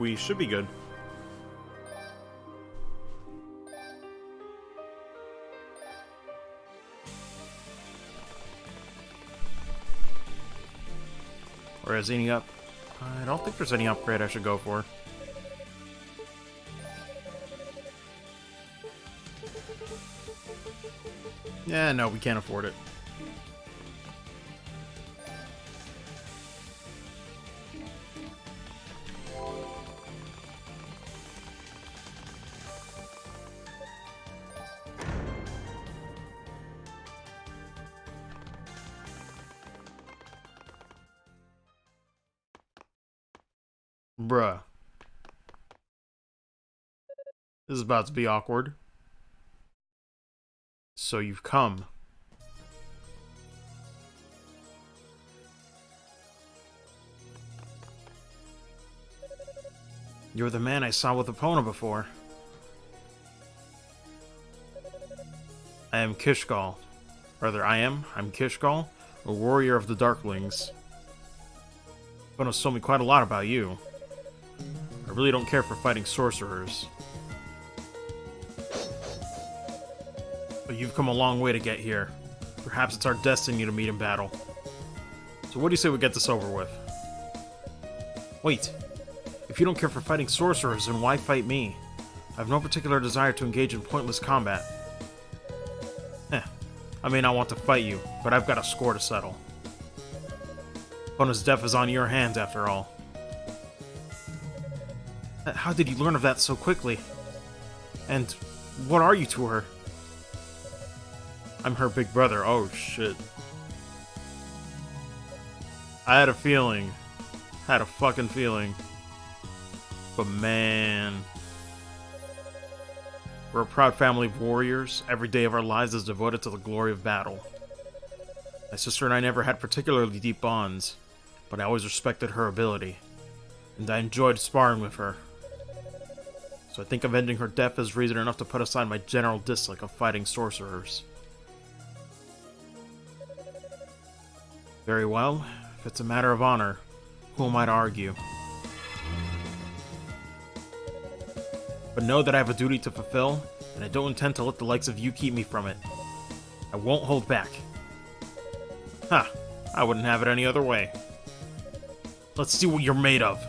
We should be good. Or is any up? I don't think there's any upgrade I should go for. Yeah, no, we can't afford it. Bruh. This is about to be awkward. So you've come. You're the man I saw with Epona before. I am Kishgal. I'm Kishgal, a warrior of the Darklings. Epona's told me quite a lot about you. I really don't care for fighting sorcerers. But you've come a long way to get here. Perhaps it's our destiny to meet in battle. So what do you say we get this over with? Wait. If you don't care for fighting sorcerers, then why fight me? I have no particular desire to engage in pointless combat. I may not want to fight you, but I've got a score to settle. Epona's death is on your hands, after all. How did you learn of that so quickly? And what are you to her? I'm her big brother. Oh, shit. I had a feeling. Had a fucking feeling. But man... We're a proud family of warriors. Every day of our lives is devoted to the glory of battle. My sister and I never had particularly deep bonds, but I always respected her ability. And I enjoyed sparring with her. So I think avenging her death is reason enough to put aside my general dislike of fighting sorcerers. Very well. If it's a matter of honor, who am I to argue? But know that I have a duty to fulfill, and I don't intend to let the likes of you keep me from it. I won't hold back. Ha! I wouldn't have it any other way. Let's see what you're made of.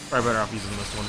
Probably better off using this one.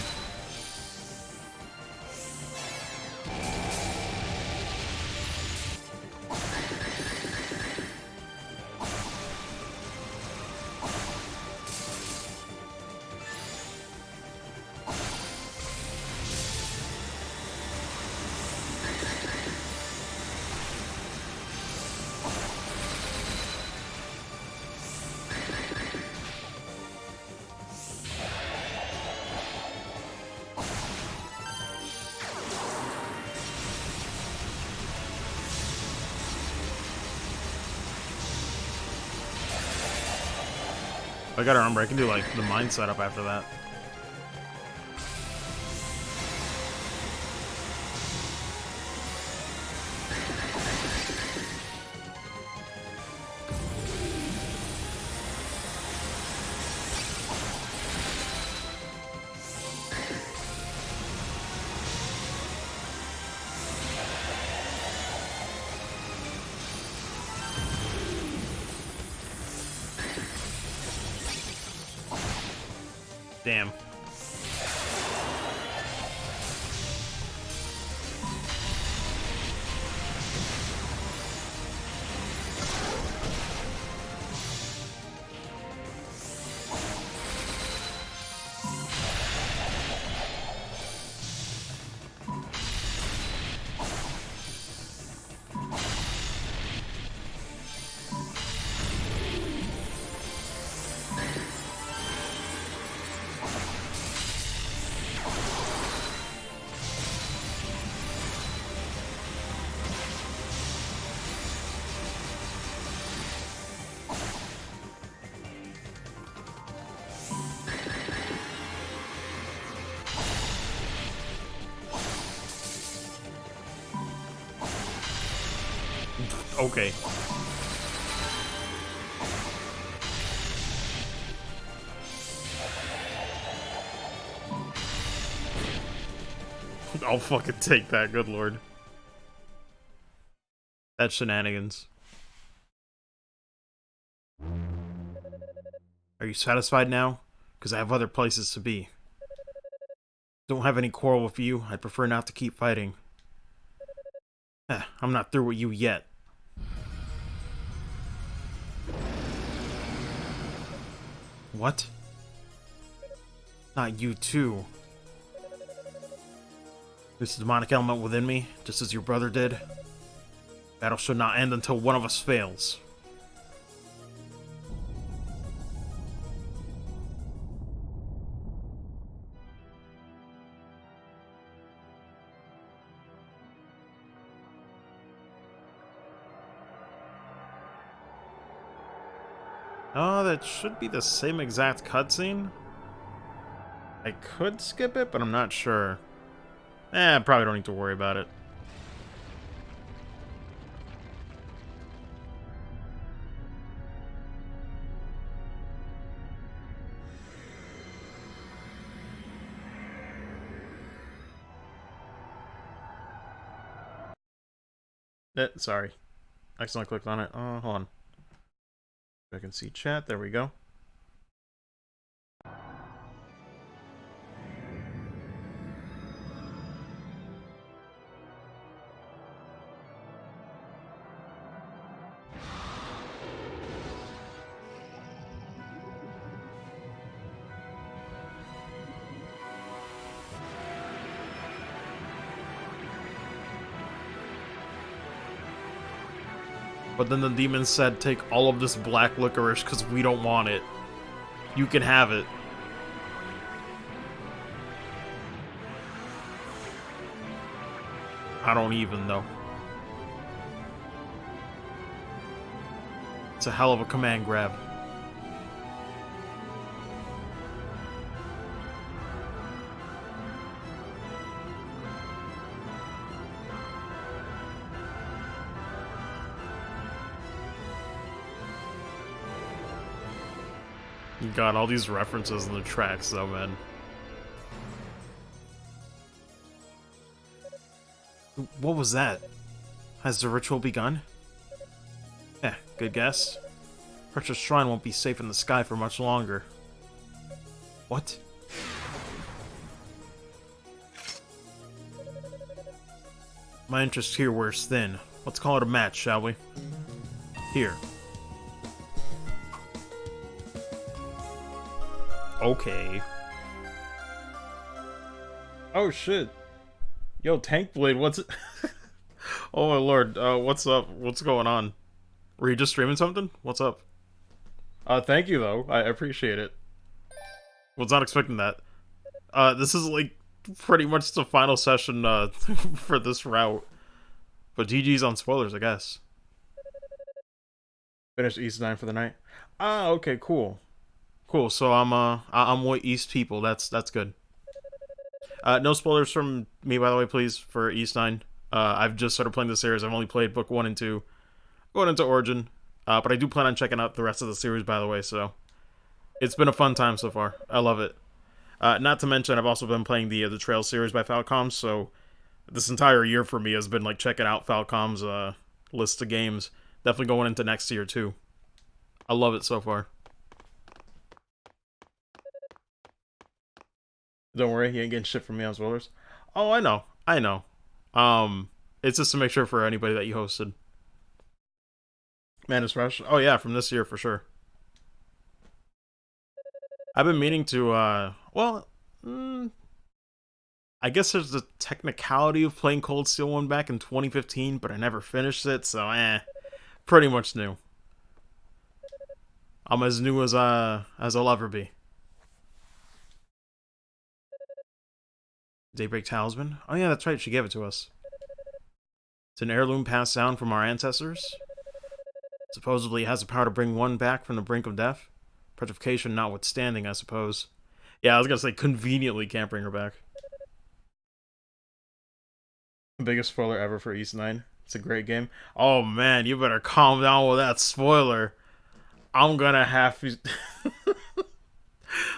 I gotta remember, I can do like the mind setup after that. Damn. Okay. I'll fucking take that, good lord. That's shenanigans. Are you satisfied now? Because I have other places to be. Don't have any quarrel with you. I'd prefer not to keep fighting. I'm not through with you yet. What? Not you too. This demonic element within me, just as your brother did. Battle should not end until one of us fails. Oh, that should be the same exact cutscene. I could skip it, but I'm not sure. I probably don't need to worry about it. Sorry. Accidentally clicked on it. Hold on. I can see chat. There we go. But then the demon said, take all of this black licorice because we don't want it. You can have it. I don't even know. It's a hell of a command grab. You got all these references in the tracks though, man. What was that? Has the ritual begun? Good guess. Precious Shrine won't be safe in the sky for much longer. What? My interest here wears thin. Let's call it a match, shall we? Here. Okay. Oh shit. Yo, Tank Blade, what's it? Oh my lord, what's up? What's going on? Were you just streaming something? What's up? Thank you though. I appreciate it. Was not expecting that. This is like pretty much the final session for this route. But GG's on spoilers, I guess. Finished East 9 for the night. Ah, okay, cool. Cool. So I'm with East people. That's good. No spoilers from me, by the way, please, for East 9. I've just started playing the series. I've only played book 1 and 2. Going into Origin. But I do plan on checking out the rest of the series, by the way, so it's been a fun time so far. I love it. Not to mention, I've also been playing the Trail series by Falcom, so this entire year for me has been like checking out Falcom's list of games. Definitely going into next year, too. I love it so far. Don't worry, you ain't getting shit from me on spoilers. Oh, I know. I know. It's just to make sure for anybody that you hosted. Manus Rush? Oh yeah, from this year for sure. I've been meaning to, well, I guess there's the technicality of playing Cold Steel 1 back in 2015, but I never finished it, so pretty much new. I'm as new as I'll ever be. Daybreak Talisman? Oh yeah, that's right, she gave it to us. It's an heirloom passed down from our ancestors. Supposedly it has the power to bring one back from the brink of death. Petrification notwithstanding, I suppose. Yeah, I was gonna say, conveniently can't bring her back. Biggest spoiler ever for East 9. It's a great game. Oh man, you better calm down with that spoiler. I'm gonna have to.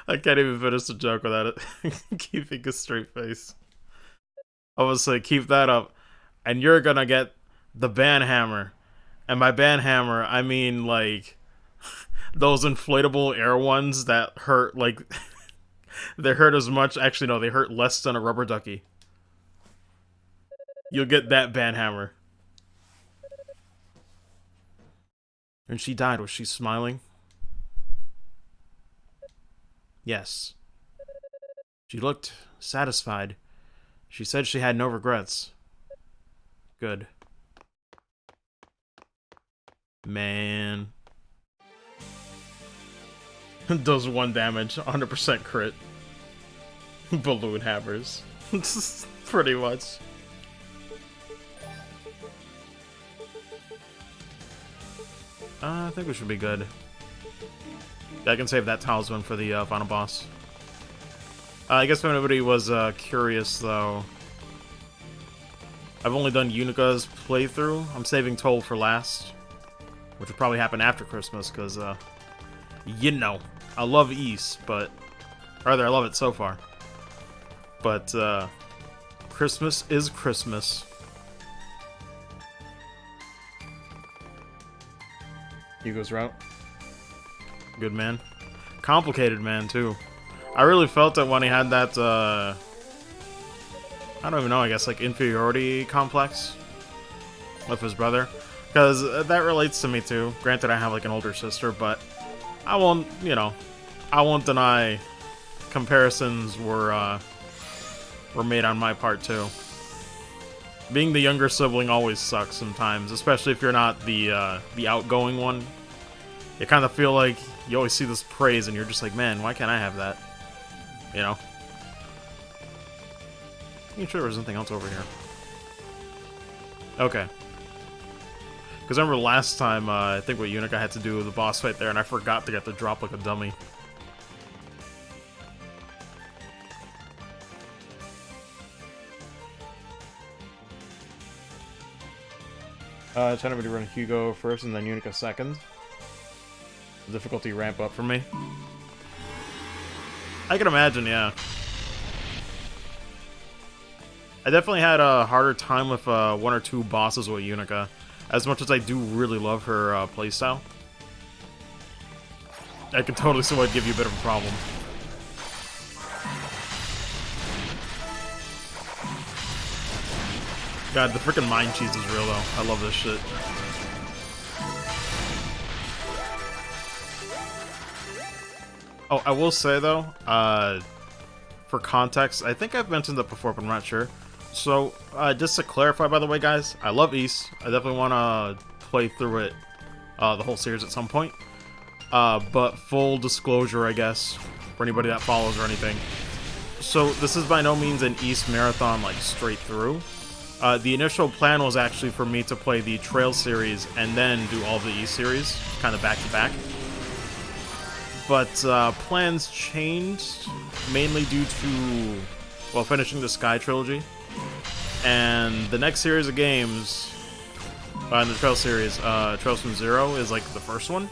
I can't even finish the joke without it. Keeping a straight face. I was like, keep that up, and you're gonna get the banhammer. And by banhammer, I mean like those inflatable air ones that hurt like they hurt as much. Actually, no, they hurt less than a rubber ducky. You'll get that banhammer. And she died. Was she smiling? Yes. She looked satisfied. She said she had no regrets. Good. Man. Does 1 damage, 100% crit. Balloon hammers. Pretty much. I think we should be good. I can save that talisman for the final boss. I guess if anybody was curious, though, I've only done Yunika's playthrough. I'm saving Toll for last, which will probably happen after Christmas, because, you know, I love Ys, but... Rather, I love it so far. But, Christmas is Christmas. Hugo's route. Good man. Complicated man, too. I really felt it when he had that, I don't even know, I guess, like, inferiority complex with his brother. Because that relates to me, too. Granted, I have, like, an older sister, but I won't, you know, I won't deny comparisons were made on my part, too. Being the younger sibling always sucks sometimes, especially if you're not the outgoing one. You kind of feel like you always see this praise and you're just like, man, why can't I have that? You know? I'm sure there was anything else over here. Okay. Because I remember last time, I think what Yunika had to do with the boss fight there, and I forgot to get the drop like a dummy. Trying to run Hugo first and then Yunika second. The difficulty ramp up for me. I can imagine, yeah. I definitely had a harder time with 1 or 2 bosses with Yunika, as much as I do really love her playstyle. I can totally see why it'd give you a bit of a problem. God, the freaking mind cheese is real though. I love this shit. Oh, I will say though, for context, I think I've mentioned that before, but I'm not sure. So, just to clarify, by the way, guys, I love Ys. I definitely want to play through it, the whole series at some point. But full disclosure, I guess, for anybody that follows or anything. So, this is by no means an Ys marathon, like, straight through. The initial plan was actually for me to play the Trail series and then do all the Ys series, kind of back to back. But plans changed, mainly due to, well, finishing the Sky Trilogy. And the next series of games, in the Trail series, Trails from Zero is like the first one.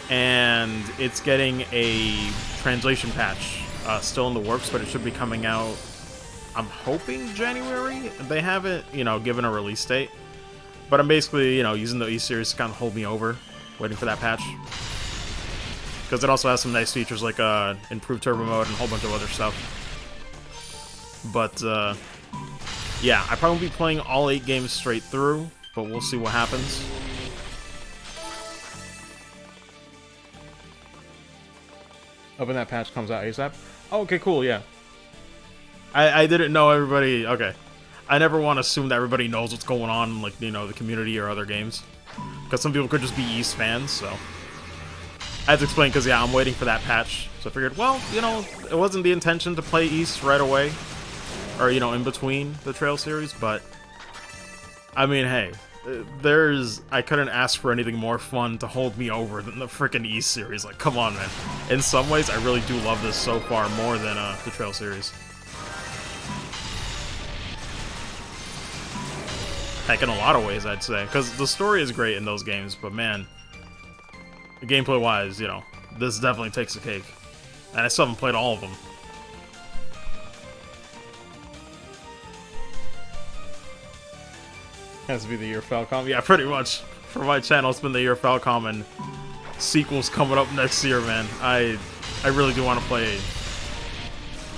And it's getting a translation patch, still in the works, but it should be coming out, I'm hoping January. They haven't, you know, given a release date. But I'm basically, you know, using the Ys series to kind of hold me over, waiting for that patch. Because it also has some nice features like improved turbo mode and a whole bunch of other stuff. But, yeah, I probably won't be playing all 8 games straight through, but we'll see what happens. Hoping that patch comes out ASAP. Oh, okay, cool, yeah. I didn't know everybody... Okay. I never want to assume that everybody knows what's going on in, like, you know, the community or other games. Because some people could just be Ys fans, so... I had to explain because, yeah, I'm waiting for that patch. So I figured, well, you know, it wasn't the intention to play Ys right away. Or, you know, in between the Trail series, but... I mean, hey, I couldn't ask for anything more fun to hold me over than the frickin' Ys series. Like, come on, man. In some ways, I really do love this so far more than the Trail series. Heck, in a lot of ways, I'd say. Because the story is great in those games, but man, gameplay-wise, you know, this definitely takes the cake. And I still haven't played all of them. Has to be the year Falcom. Yeah, pretty much. For my channel, it's been the year Falcom, and sequels coming up next year, man. I really do want to play.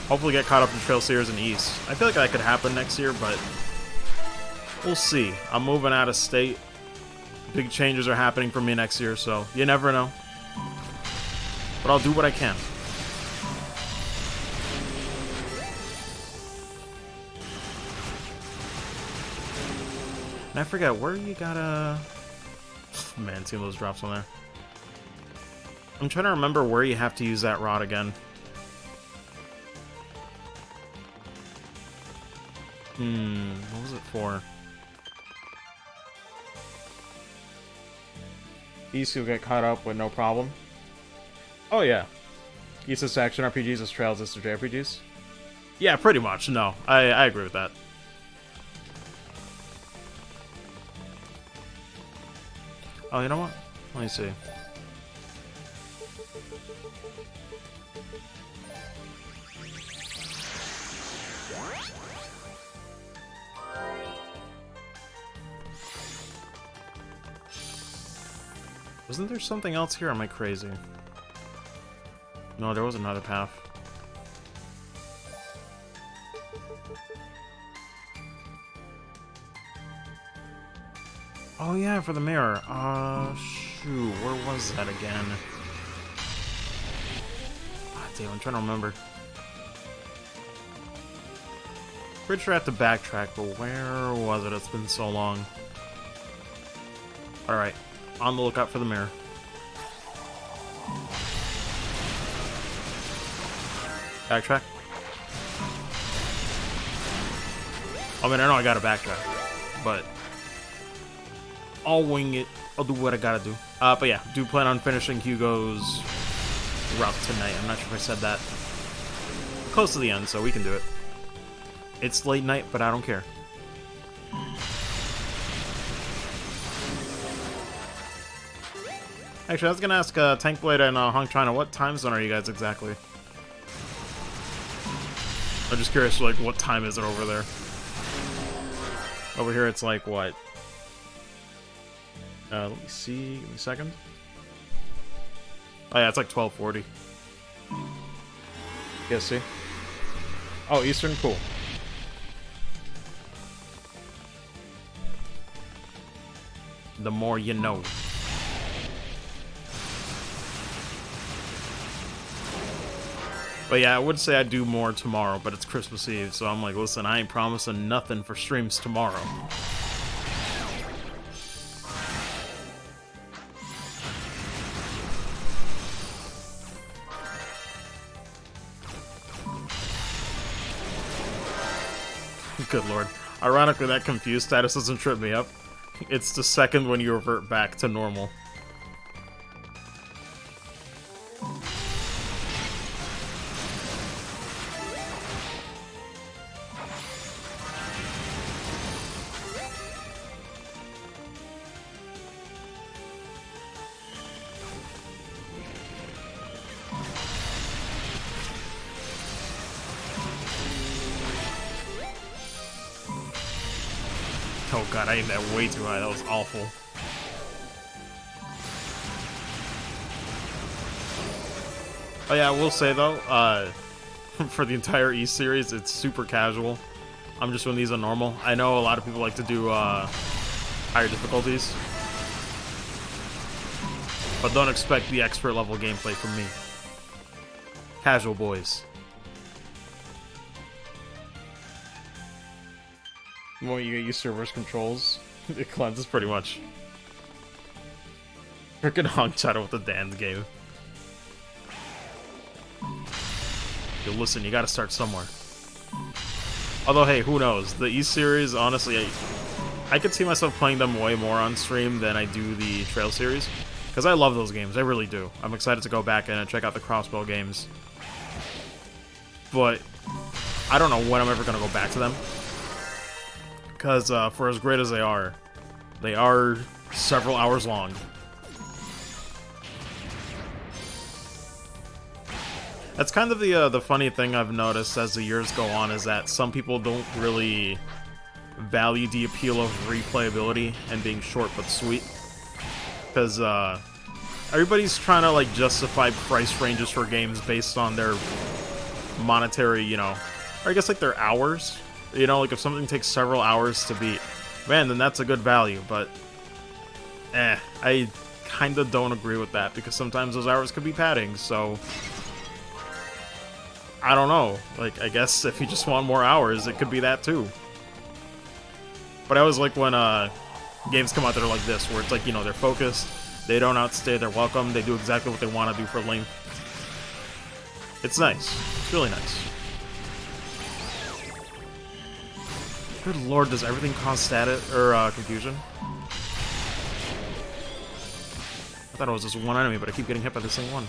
Hopefully get caught up in Trail Series and East. I feel like that could happen next year, but we'll see. I'm moving out of state. Big changes are happening for me next year, so you never know. But I'll do what I can. And I forget, where you gotta... Man, seeing those drops on there. I'm trying to remember where you have to use that rod again. What was it for? East, you'll get caught up with no problem. Oh yeah. East is action RPGs, as Trails is to JRPGs. Yeah, pretty much. No, I agree with that. Oh, you know what? Let me see. Wasn't there something else here? Am I crazy? No, there was another path. Oh yeah, for the mirror. Shoot, where was that again? Ah, damn, I'm trying to remember. Pretty sure I have to backtrack, but where was it? It's been so long. Alright, on the lookout for the mirror. Backtrack. I mean, I know I gotta backtrack, but I'll wing it. I'll do what I gotta do. But yeah, do plan on finishing Hugo's route tonight. I'm not sure if I said that. Close to the end, so we can do it. It's late night, but I don't care. Actually, I was gonna ask Tankblade and Hong China, what time zone are you guys exactly? I'm just curious, like, what time is it over there? Over here, it's like, what? Let me see. Give me a second. Oh, yeah, it's like 12:40. Yeah, see? Oh, Eastern? Cool. The more you know. But yeah, I would say I'd do more tomorrow, but it's Christmas Eve, so I'm like, listen, I ain't promising nothing for streams tomorrow. Good lord. Ironically, that confused status doesn't trip me up. It's the second when you revert back to normal. Oh god, I aimed that way too high. That was awful. Oh yeah, I will say though, for the entire East series, it's super casual. I'm just doing these on normal. I know a lot of people like to do higher difficulties, but don't expect the expert level gameplay from me. Casual boys. The moment you get used to reverse controls, it cleanses pretty much. Freaking Hong China with the dance game. Yo, listen, you gotta start somewhere. Although, hey, who knows? The East series, honestly, I could see myself playing them way more on stream than I do the Trail series. Because I love those games, I really do. I'm excited to go back and check out the Crossbow games. But I don't know when I'm ever gonna go back to them. Because for as great as they are several hours long. That's kind of the funny thing I've noticed as the years go on, is that some people don't really value the appeal of replayability and being short but sweet. Because everybody's trying to like justify price ranges for games based on their monetary, you know, or I guess like their hours. You know, like if something takes several hours to beat, man, then that's a good value. But I kind of don't agree with that, because sometimes those hours could be padding. So I don't know. Like, I guess if you just want more hours, it could be that too. But I always like when games come out that are like this, where it's like, you know, they're focused, they don't outstay their welcome, they do exactly what they want to do for length. It's nice. It's really nice. Good lord, does everything cause static or confusion? I thought it was just one enemy, but I keep getting hit by the same one.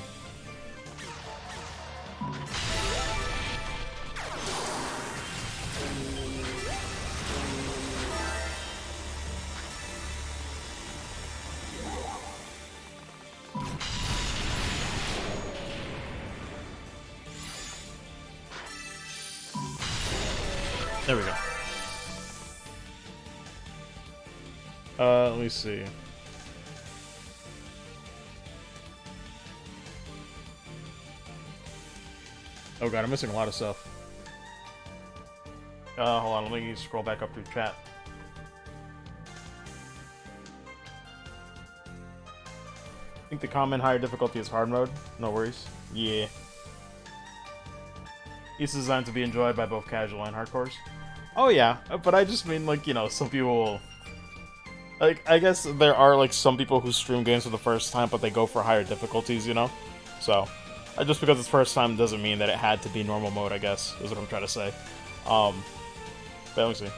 There we go. Let me see. Oh god, I'm missing a lot of stuff. Hold on, let me scroll back up through chat. I think the comment higher difficulty is hard mode. No worries. Yeah. It's designed to be enjoyed by both casual and hardcores. Oh yeah, but I just mean, like, you know, some people... Like, I guess there are, like, some people who stream games for the first time, but they go for higher difficulties, you know? So, just because it's first time doesn't mean that it had to be normal mode, I guess, is what I'm trying to say. But let me see.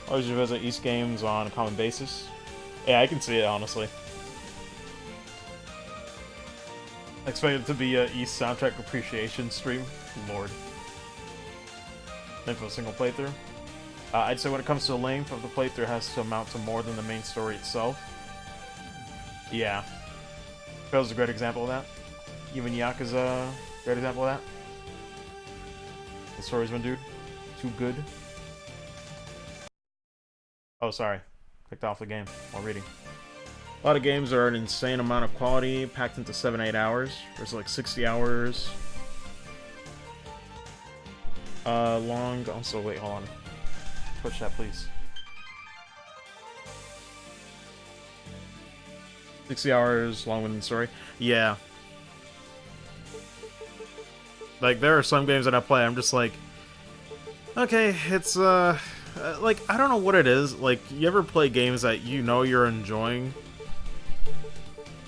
Always visit East games on a common basis. Yeah, I can see it, honestly. I expect it to be a East soundtrack appreciation stream. Lord. Length of a single playthrough. I'd say when it comes to the length of the playthrough, it has to amount to more than the main story itself. Yeah. Trail's a great example of that. Even Yakuza, great example of that. The story's been, dude, too good. Oh, sorry. Clicked off the game while reading. A lot of games are an insane amount of quality packed into 7-8 hours. There's like 60 hours. Long. Also, wait, hold on. Push that, please. 60 hours, long-winded story. Yeah. Like, there are some games that I play, I'm just like, okay, it's, like, I don't know what it is. Like, you ever play games that you know you're enjoying,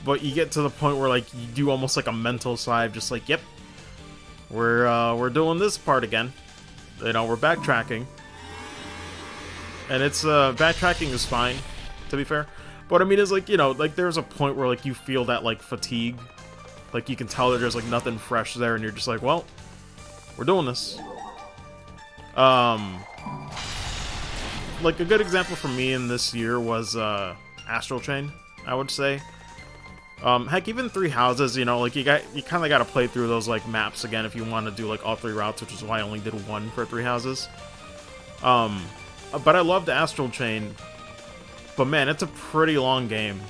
but you get to the point where, like, you do almost like a mental sigh of just like, yep, we're doing this part again. You know, we're backtracking. And it's, backtracking is fine, to be fair. But I mean, it's like, you know, like, there's a point where, like, you feel that, like, fatigue. Like, you can tell that there's, like, nothing fresh there, and you're just like, well, we're doing this. Like, a good example for me in this year was, Astral Chain, I would say. Heck, even Three Houses, you know, like, you kind of got to play through those, like, maps again if you want to do, like, all 3 routes, which is why I only did 1 for Three Houses. But I loved Astral Chain. But man, it's a pretty long game.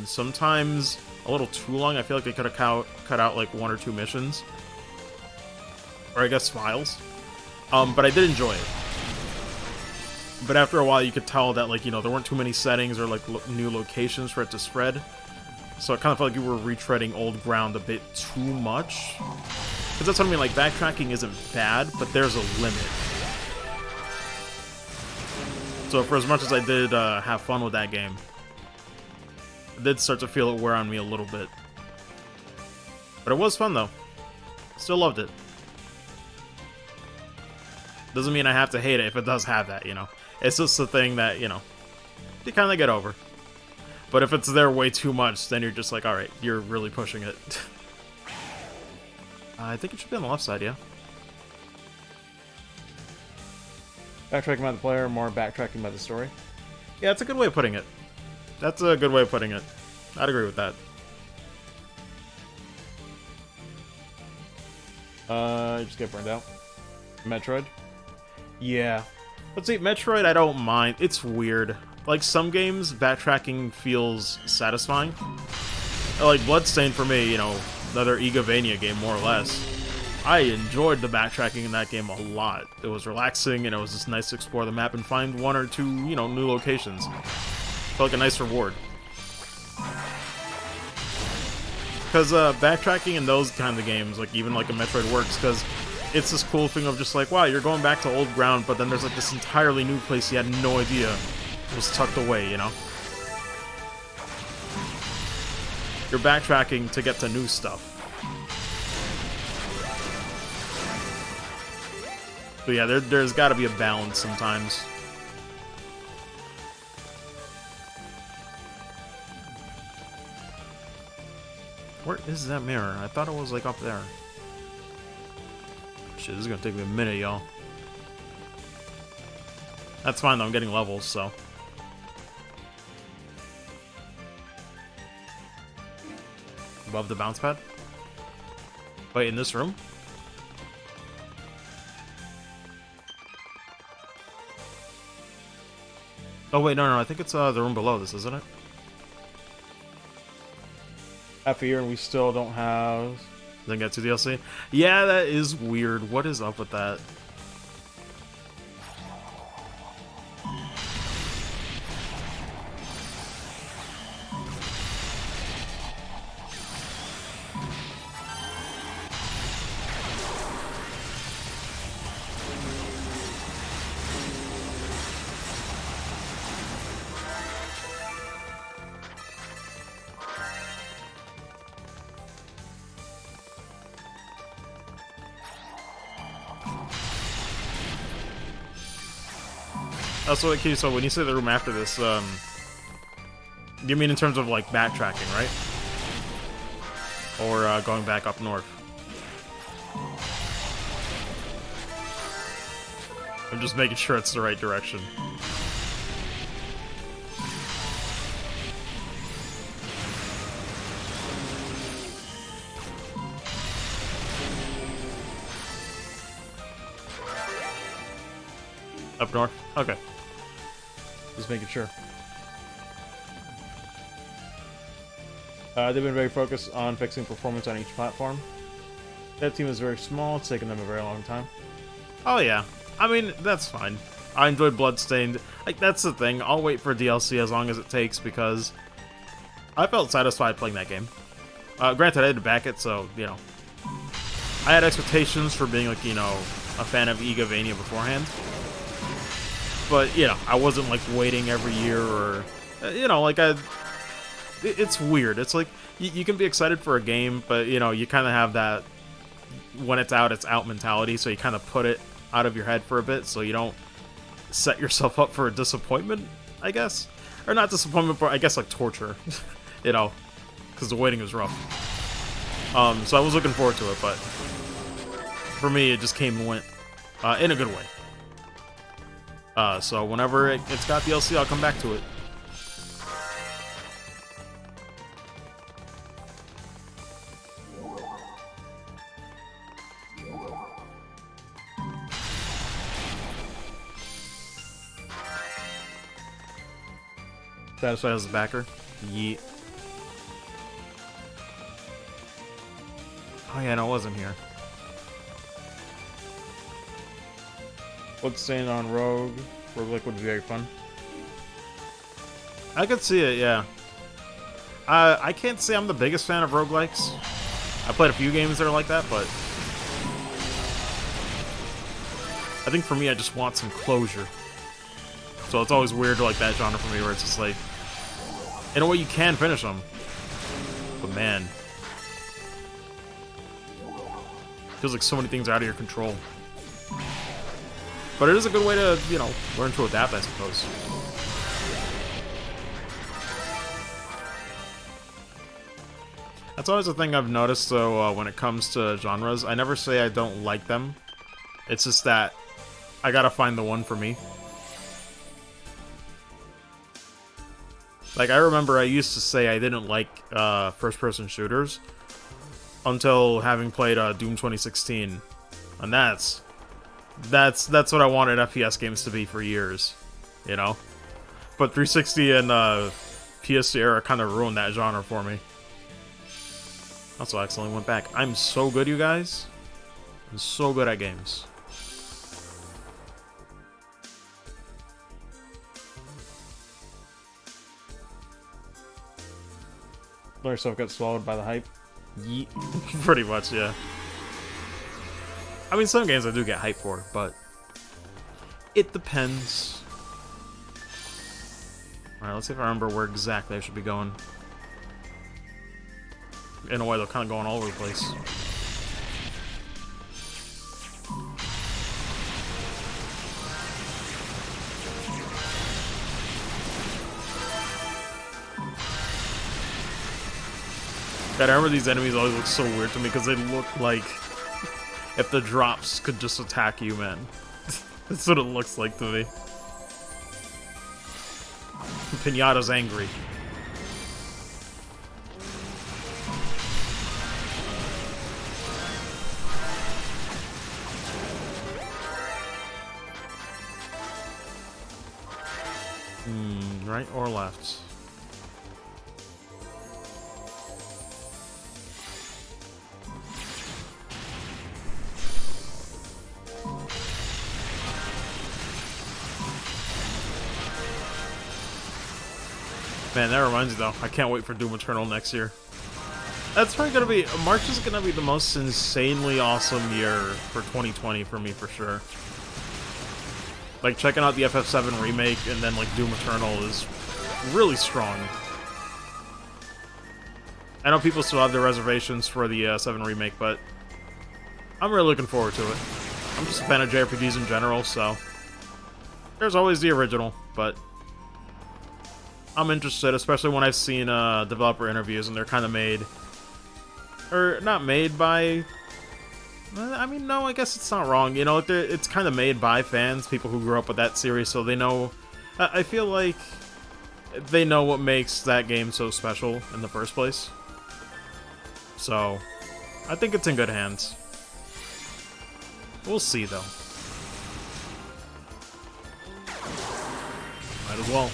Sometimes a little too long. I feel like they could have cut out like 1 or 2 missions. Or I guess files. But I did enjoy it. But after a while you could tell that, like, you know, there weren't too many settings or like new locations for it to spread. So it kind of felt like you were retreading old ground a bit too much. Because that's what I mean, like, backtracking isn't bad, but there's a limit. So for as much as I did have fun with that game, I did start to feel it wear on me a little bit. But it was fun, though. Still loved it. Doesn't mean I have to hate it if it does have that, you know. It's just a thing that, you know, you kind of get over. But if it's there way too much, then you're just like, alright, you're really pushing it. I think it should be on the left side, yeah. Backtracking by the player, more backtracking by the story. Yeah, that's a good way of putting it. That's a good way of putting it. I'd agree with that. You just get burned out. Metroid? Yeah. But see, Metroid, I don't mind. It's weird. Like, some games, backtracking feels satisfying. Like, Bloodstained for me, you know, another Igavania game, more or less. I enjoyed the backtracking in that game a lot. It was relaxing, and it was just nice to explore the map and find one or two, you know, new locations. Felt like a nice reward. Because backtracking in those kind of games, like even like a Metroid works, because it's this cool thing of just like, wow, you're going back to old ground, but then there's like this entirely new place you had no idea was tucked away, you know? You're backtracking to get to new stuff. But yeah, there's got to be a balance sometimes. Where is that mirror? I thought it was like up there. Shit, this is gonna take me a minute, y'all. That's fine though, I'm getting levels, so. Above the bounce pad? Wait, in this room? Oh wait, no, I think it's the room below this, isn't it? Half a year and we still don't have Zangetsu DLC. Yeah, that is weird. What is up with that? So, okay, so when you say the room after this, you mean in terms of, like, backtracking, right? Or, going back up north? I'm just making sure it's the right direction. Up north? Okay. Just making sure. They've been very focused on fixing performance on each platform. That team is very small, it's taken them a very long time. Oh yeah. I mean, that's fine. I enjoyed Bloodstained. Like, that's the thing. I'll wait for DLC as long as it takes, because I felt satisfied playing that game. Granted, I had to back it, so, you know. I had expectations for being, like, you know, a fan of Igavania beforehand. But, you know, I wasn't, like, waiting every year or... You know, like, it's weird. It's like, you can be excited for a game, but, you know, you kind of have that when it's out mentality, so you kind of put it out of your head for a bit, so you don't set yourself up for a disappointment, I guess? Or not disappointment, but I guess, like, torture. You know, because the waiting was rough. So I was looking forward to it, but for me, it just came and went in a good way. So whenever it's got DLC, I'll come back to it. Satisfied as a backer? Yeet. Oh yeah, no, it wasn't here. Bloodstained on Rogue. Roguelike would be very fun. I could see it, yeah. I can't say I'm the biggest fan of roguelikes. I played a few games that are like that, but I think for me, I just want some closure. So it's always weird to like that genre for me, where it's just like, in a way you can finish them, but man, feels like so many things are out of your control. But it is a good way to, you know, learn to adapt, I suppose. That's always a thing I've noticed, though, when it comes to genres. I never say I don't like them. It's just that I gotta find the one for me. Like, I remember I used to say I didn't like first-person shooters until having played Doom 2016, and that's what I wanted FPS games to be for years, you know? But 360 and PS era kind of ruined that genre for me. Also, I accidentally went back. I'm so good, you guys. I'm so good at games. Let yourself get swallowed by the hype. Yeet. Pretty much, yeah. I mean, some games I do get hype for, but it depends. Alright, let's see if I remember where exactly I should be going. In a way, they're kind of going all over the place. God, I remember these enemies always look so weird to me because they look like if the drops could just attack you, man. That's what it looks like to me. Pinata's angry. Right or left? Man, that reminds me though, I can't wait for Doom Eternal next year. That's probably gonna be, March is gonna be the most insanely awesome year for 2020 for me, for sure. Like, checking out the FF7 remake and then, like, Doom Eternal is really strong. I know people still have their reservations for the 7 remake, but I'm really looking forward to it. I'm just a fan of JRPGs in general, so there's always the original, but I'm interested, especially when I've seen developer interviews and they're kind of made, or not made by, I mean, no, I guess it's not wrong, you know, it's kind of made by fans, people who grew up with that series, so they know, I feel like they know what makes that game so special in the first place. So, I think it's in good hands. We'll see, though. Might as well.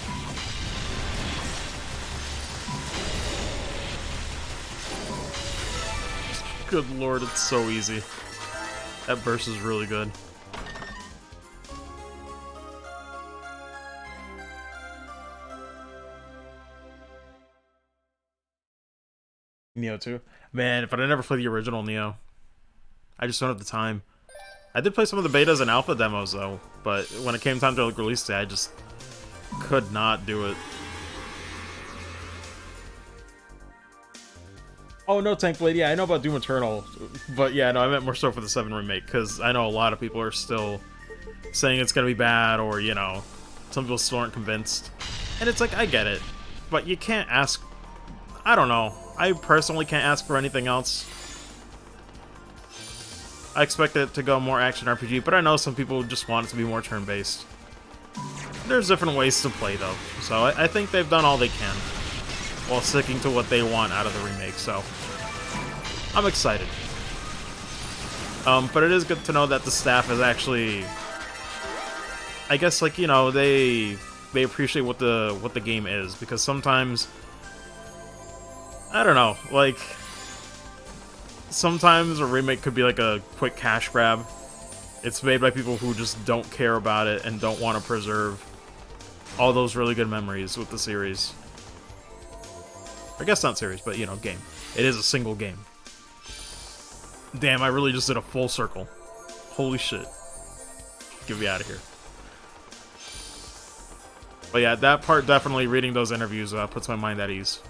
Good lord, it's so easy. That verse is really good. Neo 2? Man, if I never played the original Neo. I just don't have the time. I did play some of the betas and alpha demos, though, but when it came time to release it, I just could not do it. Oh, no, Tank Blade, yeah, I know about Doom Eternal, but yeah, no, I meant more so for the 7 remake, because I know a lot of people are still saying it's gonna be bad, or, you know, some people still aren't convinced. And it's like, I get it, but you can't ask, I don't know, I personally can't ask for anything else. I expect it to go more action RPG, but I know some people just want it to be more turn-based. There's different ways to play, though, so I think they've done all they can, while sticking to what they want out of the remake, so I'm excited. But it is good to know that the staff is actually, I guess, like, you know, they appreciate what the game is, because sometimes, I don't know, like, sometimes a remake could be like a quick cash grab. It's made by people who just don't care about it and don't want to preserve all those really good memories with the series. I guess not series, but, you know, game. It is a single game. Damn, I really just did a full circle. Holy shit. Get me out of here. But yeah, that part, definitely reading those interviews puts my mind at ease.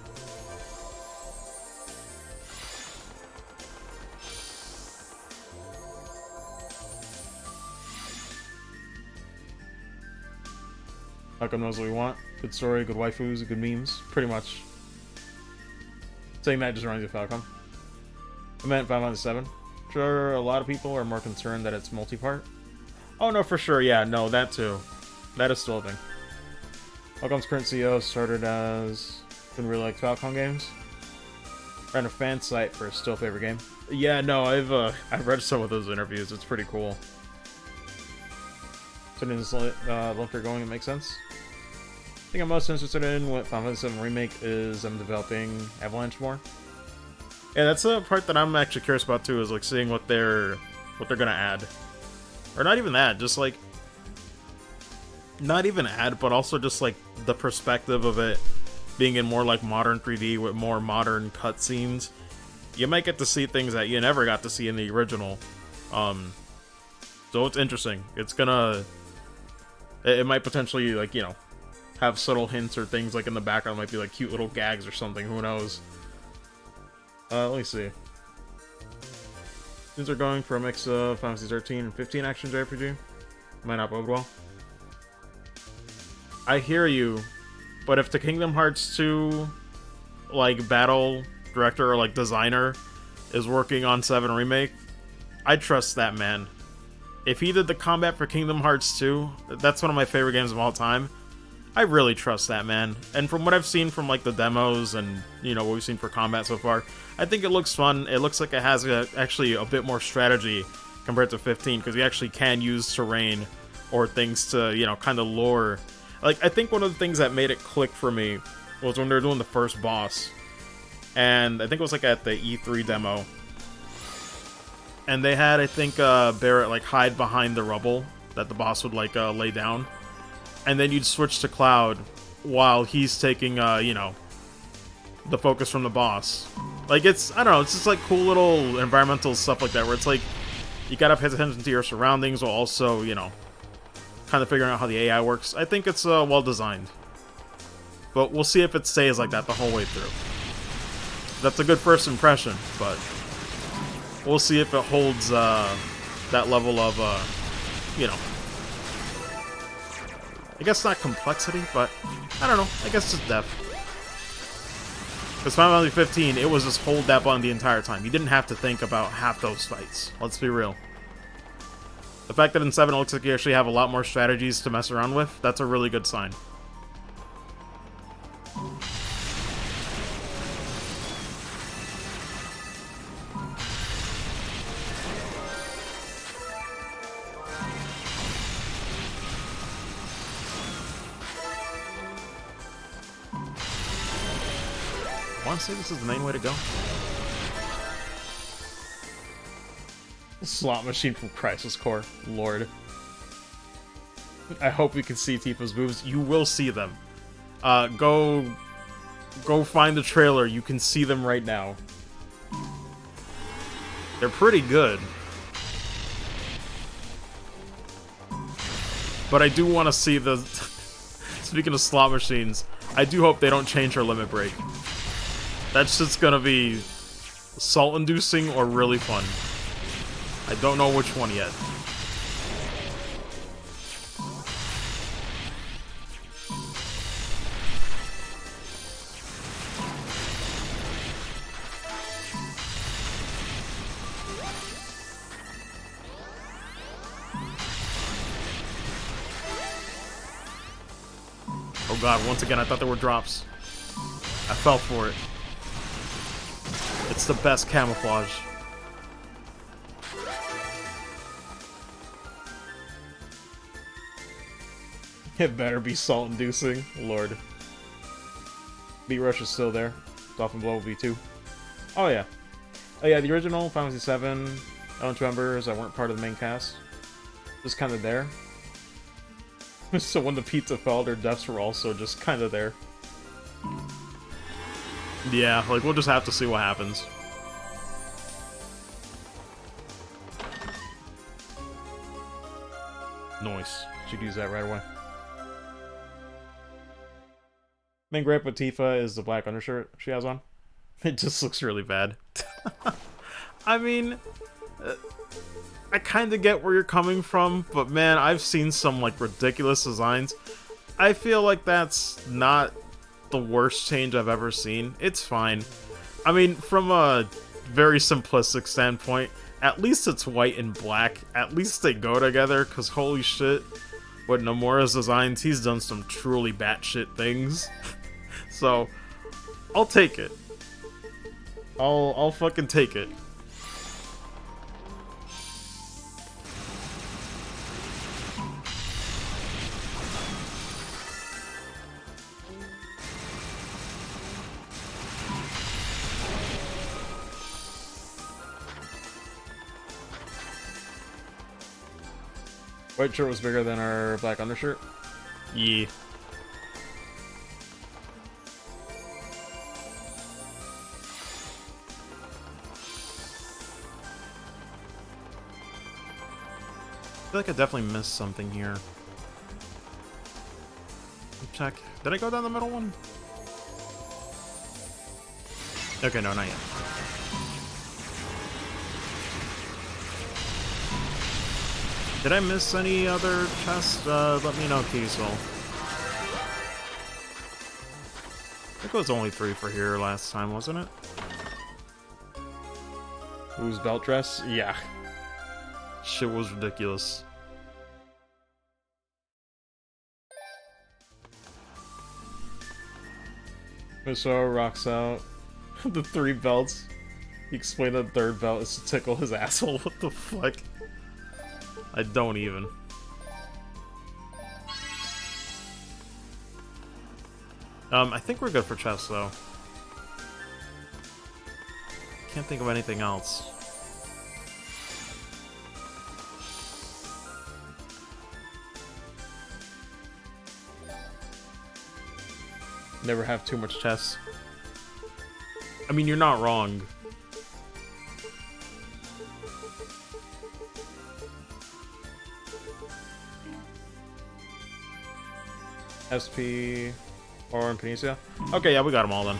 Falcom knows what we want. Good story, good waifus, good memes. Pretty much. Saying that just reminds me of Falcom. I meant Final Fantasy VII. Sure, a lot of people are more concerned that it's multi-part. Oh no, for sure, yeah, no, that too. That is still a thing. Falcom's current CEO started as... didn't really like Falcom games. Ran a fan site for his still favorite game. Yeah, no, I've read some of those interviews, it's pretty cool. So didn't let her going, it makes sense. I think I'm most interested in what Final Fantasy VII Remake is I'm developing Avalanche more. Yeah, that's the part that I'm actually curious about too, is like seeing what they're gonna add. Or not even that, just like not even add, but also just like the perspective of it being in more like modern 3D with more modern cutscenes. You might get to see things that you never got to see in the original. So it's interesting. It's gonna it might potentially, like, you know, have subtle hints or things like in the background, might be like cute little gags or something, who knows. Let me see. Things are going for a mix of Final Fantasy 13 and 15 action JRPG. Might not bode well. I hear you, but if the Kingdom Hearts 2 like battle director or like designer is working on 7 Remake, I trust that man. If he did the combat for Kingdom Hearts 2, that's one of my favorite games of all time. I really trust that man. And from what I've seen from like the demos and, you know, what we've seen for combat so far, I think it looks fun. It looks like it has actually a bit more strategy compared to 15, because you actually can use terrain or things to, you know, kind of lure. Like, I think one of the things that made it click for me was when they were doing the first boss. And I think it was like at the E3 demo. And they had, I think, Barret like hide behind the rubble that the boss would like lay down. And then you'd switch to Cloud while he's taking, you know, the focus from the boss. Like, it's, I don't know, it's just like cool little environmental stuff like that, where it's like, you gotta pay attention to your surroundings while also, you know, kind of figuring out how the AI works. I think it's well designed. But we'll see if it stays like that the whole way through. That's a good first impression, but we'll see if it holds that level of, you know, I guess not complexity, but I don't know. I guess just depth. Because Final Fantasy 15, it was just hold that button the entire time. You didn't have to think about half those fights. Let's be real. The fact that in 7 it looks like you actually have a lot more strategies to mess around with, that's a really good sign. I want to say this is the main way to go. Slot machine from Crisis Core. Lord. I hope we can see Tifa's moves. You will see them. Go find the trailer. You can see them right now. They're pretty good. But I do want to see the... Speaking of slot machines, I do hope they don't change her limit break. That's just gonna be salt-inducing or really fun. I don't know which one yet. Oh god, once again I thought there were drops. I fell for it. It's the best camouflage. It better be salt-inducing. Lord. Beat Rush is still there. Dolphin Blow will be too. Oh yeah. Oh yeah, the original Final Fantasy VII, I don't remember as I weren't part of the main cast. Just kind of there. So when the pizza fell, their deaths were also just kind of there. Yeah, like, we'll just have to see what happens. Nice. Should use that right away. Main gripe with Tifa is the black undershirt she has on. It just looks really bad. I mean, I kind of get where you're coming from, but man, I've seen some, like, ridiculous designs. I feel like that's not the worst change I've ever seen. It's fine. I mean, from a very simplistic standpoint, At least it's white and black. At least they go together, because holy shit, with Nomura's designs, he's done some truly batshit things. So, I'll take it. I'll fucking take it. White shirt was bigger than our black undershirt? Yeah. I feel like I definitely missed something here. Check. Did I go down the middle one? Okay, no, not yet. Did I miss any other chests? Let me know, Kiesel. I think it was only 3 for here last time, wasn't it? Who's belt dress? Yeah. Shit was ridiculous. So rocks out the 3 belts. He explained that the 3rd belt is to tickle his asshole. What the fuck? I don't even. I think we're good for chests, though. Can't think of anything else. Never have too much chests. I mean, you're not wrong. SP, or in Panacea? Okay, yeah, we got them all then.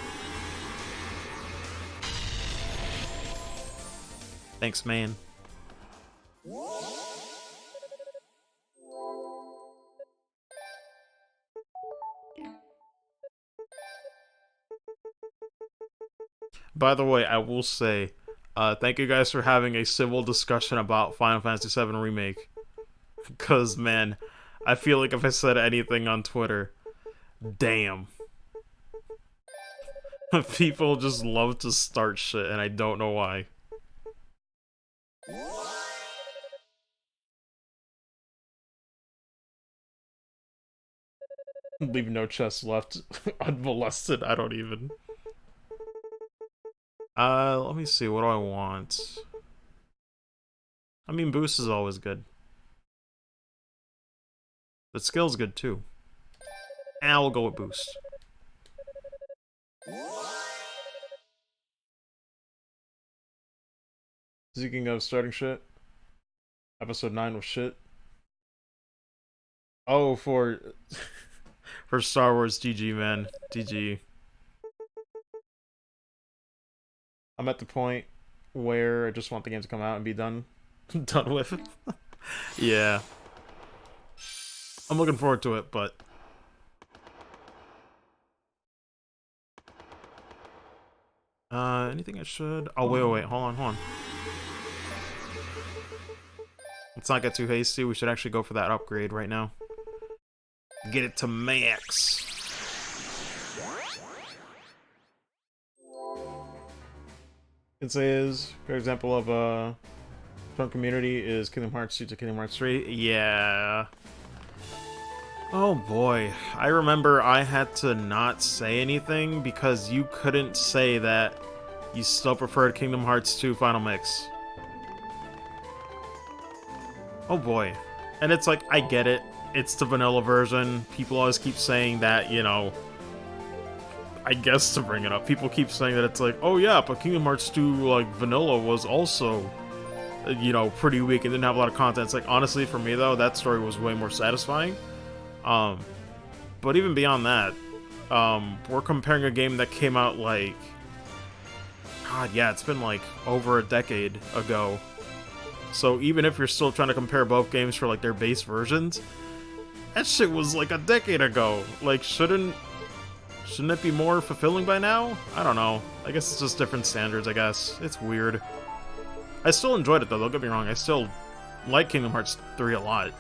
Thanks, man. By the way, I will say, thank you guys for having a civil discussion about Final Fantasy VII Remake. Because, man, I feel like if I said anything on Twitter, damn. People just love to start shit, and I don't know why. Leave no chests left unmolested, I don't even. Let me see, what do I want? I mean, boost is always good. But skill's good too. And I'll go with boost. Speaking of starting shit, episode 9 was shit. Oh, for Star Wars, GG, man. GG. I'm at the point where I just want the game to come out and be done. Done with. Yeah. I'm looking forward to it, but... anything I should... Oh, wait, hold on. Let's not get too hasty, we should actually go for that upgrade right now. Get it to max! Can say is, for example of a strong community is Kingdom Hearts 2 to Kingdom Hearts 3. Yeah. Oh boy, I remember I had to not say anything because you couldn't say that you still preferred Kingdom Hearts 2 Final Mix. Oh boy. And it's like, I get it. It's the vanilla version. People always keep saying that, you know, I guess to bring it up. People keep saying that it's like, oh yeah, but Kingdom Hearts 2, like, vanilla was also, you know, pretty weak and didn't have a lot of content. It's like, honestly, for me though, that story was way more satisfying. But even beyond that, we're comparing a game that came out like, God, yeah, it's been like over a decade ago. So even if you're still trying to compare both games for like their base versions, that shit was like a decade ago. Like, shouldn't it be more fulfilling by now? I don't know. I guess it's just different standards, I guess. It's weird. I still enjoyed it though, don't get me wrong, I still like Kingdom Hearts 3 a lot.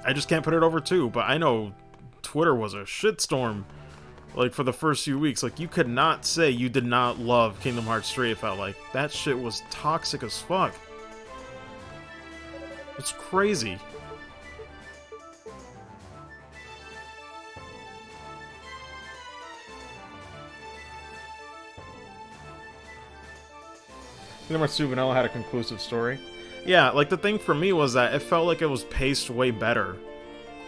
I just can't put it over 2, but I know Twitter was a shitstorm, like, for the first few weeks. Like, you could not say you did not love Kingdom Hearts 3, it felt like. That shit was toxic as fuck. It's crazy. Kingdom Hearts 2 Vanilla had a conclusive story. Yeah, like, the thing for me was that it felt like it was paced way better.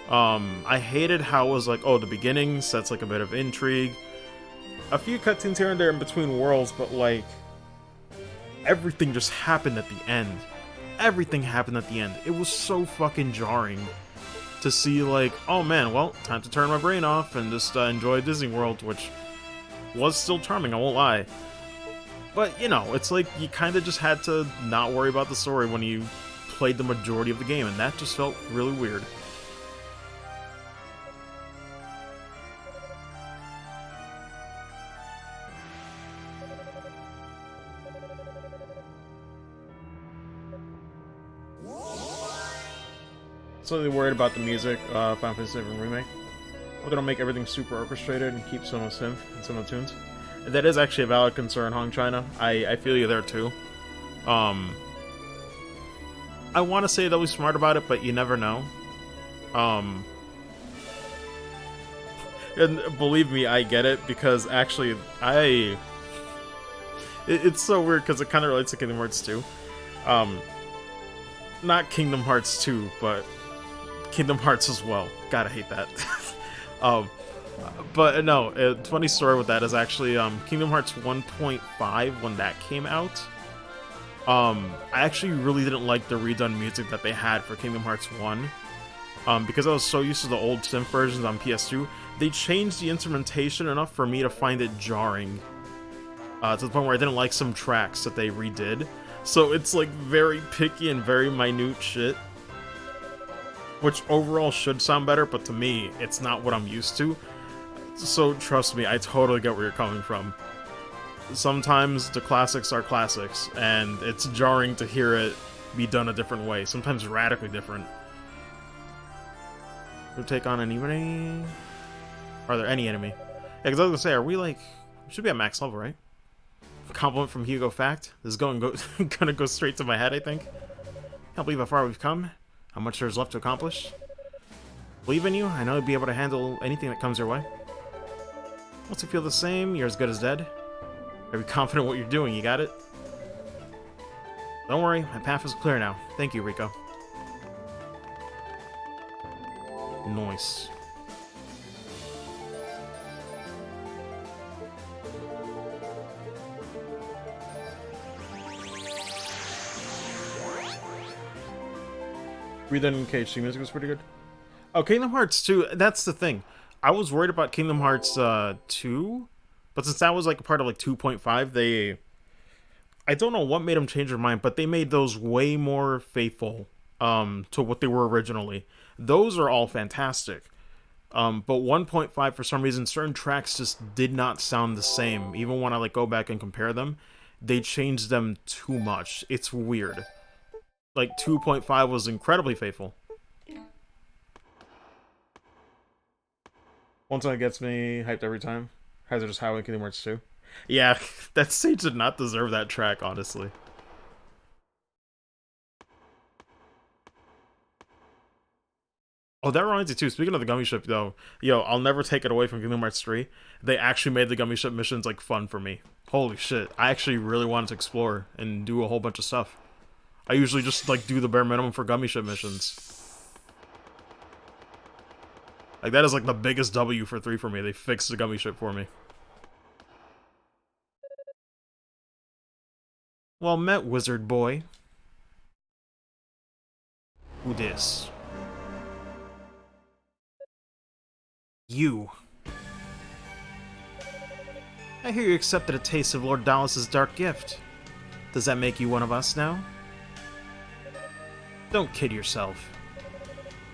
I hated how it was like, oh, the beginning sets like a bit of intrigue. A few cutscenes here and there in between worlds, but like, everything just happened at the end. Everything happened at the end. It was so fucking jarring to see like, oh man, well, time to turn my brain off and just enjoy Disney World, which was still charming, I won't lie. But, you know, it's like you kind of just had to not worry about the story when you played the majority of the game, and that just felt really weird. Slightly worried about the music, Final Fantasy VII Remake. We're gonna make everything super orchestrated and keep some synth and some tunes. That is actually a valid concern, Hong China. I feel you there too. I want to say they'll be smart about it, but you never know. And believe me, I get it, because actually, it's so weird, because it kind of relates to Kingdom Hearts 2. Not Kingdom Hearts 2, but Kingdom Hearts as well. Gotta hate that. But no, a funny story with that is actually Kingdom Hearts 1.5, when that came out. I actually really didn't like the redone music that they had for Kingdom Hearts 1. Because I was so used to the old synth versions on PS2, they changed the instrumentation enough for me to find it jarring. To the point where I didn't like some tracks that they redid. So it's like very picky and very minute shit. Which overall should sound better, but to me, it's not what I'm used to. So trust me, I totally get where you're coming from. Sometimes the classics are classics, and it's jarring to hear it be done a different way, sometimes radically different. We'll take on an enemy? Are there any enemy? Yeah, because I was gonna say, are we like... We should be at max level, right? Compliment from Hugo Fact. This is gonna go straight to my head, I think. Can't believe how far we've come. How much there's left to accomplish. Believe in you, I know you'll be able to handle anything that comes your way. Once you feel the same, you're as good as dead. Are you confident in what you're doing? You got it? Don't worry, my path is clear now. Thank you, Rico. Nice. Breathe in KHC music was pretty good. Oh, Kingdom Hearts 2, that's the thing. I was worried about Kingdom Hearts 2, but since that was like a part of like 2.5, they... I don't know what made them change their mind, but they made those way more faithful to what they were originally. Those are all fantastic. But 1.5, for some reason, certain tracks just did not sound the same. Even when I like go back and compare them, they changed them too much. It's weird. Like, 2.5 was incredibly faithful. One song gets me hyped every time. Hazardous Highway, Kingdom Hearts 2. Yeah, that stage did not deserve that track, honestly. Oh, that reminds me too, speaking of the Gummy Ship, though, yo, I'll never take it away from Kingdom Hearts 3. They actually made the Gummy Ship missions, like, fun for me. Holy shit, I actually really wanted to explore and do a whole bunch of stuff. I usually just, like, do the bare minimum for Gummy Ship missions. Like, that is, like, the biggest W for 3 for me. They fixed the Gummy Ship for me. Well met, wizard boy. Who dis? You. I hear you accepted a taste of Lord Dallas's dark gift. Does that make you one of us now? Don't kid yourself.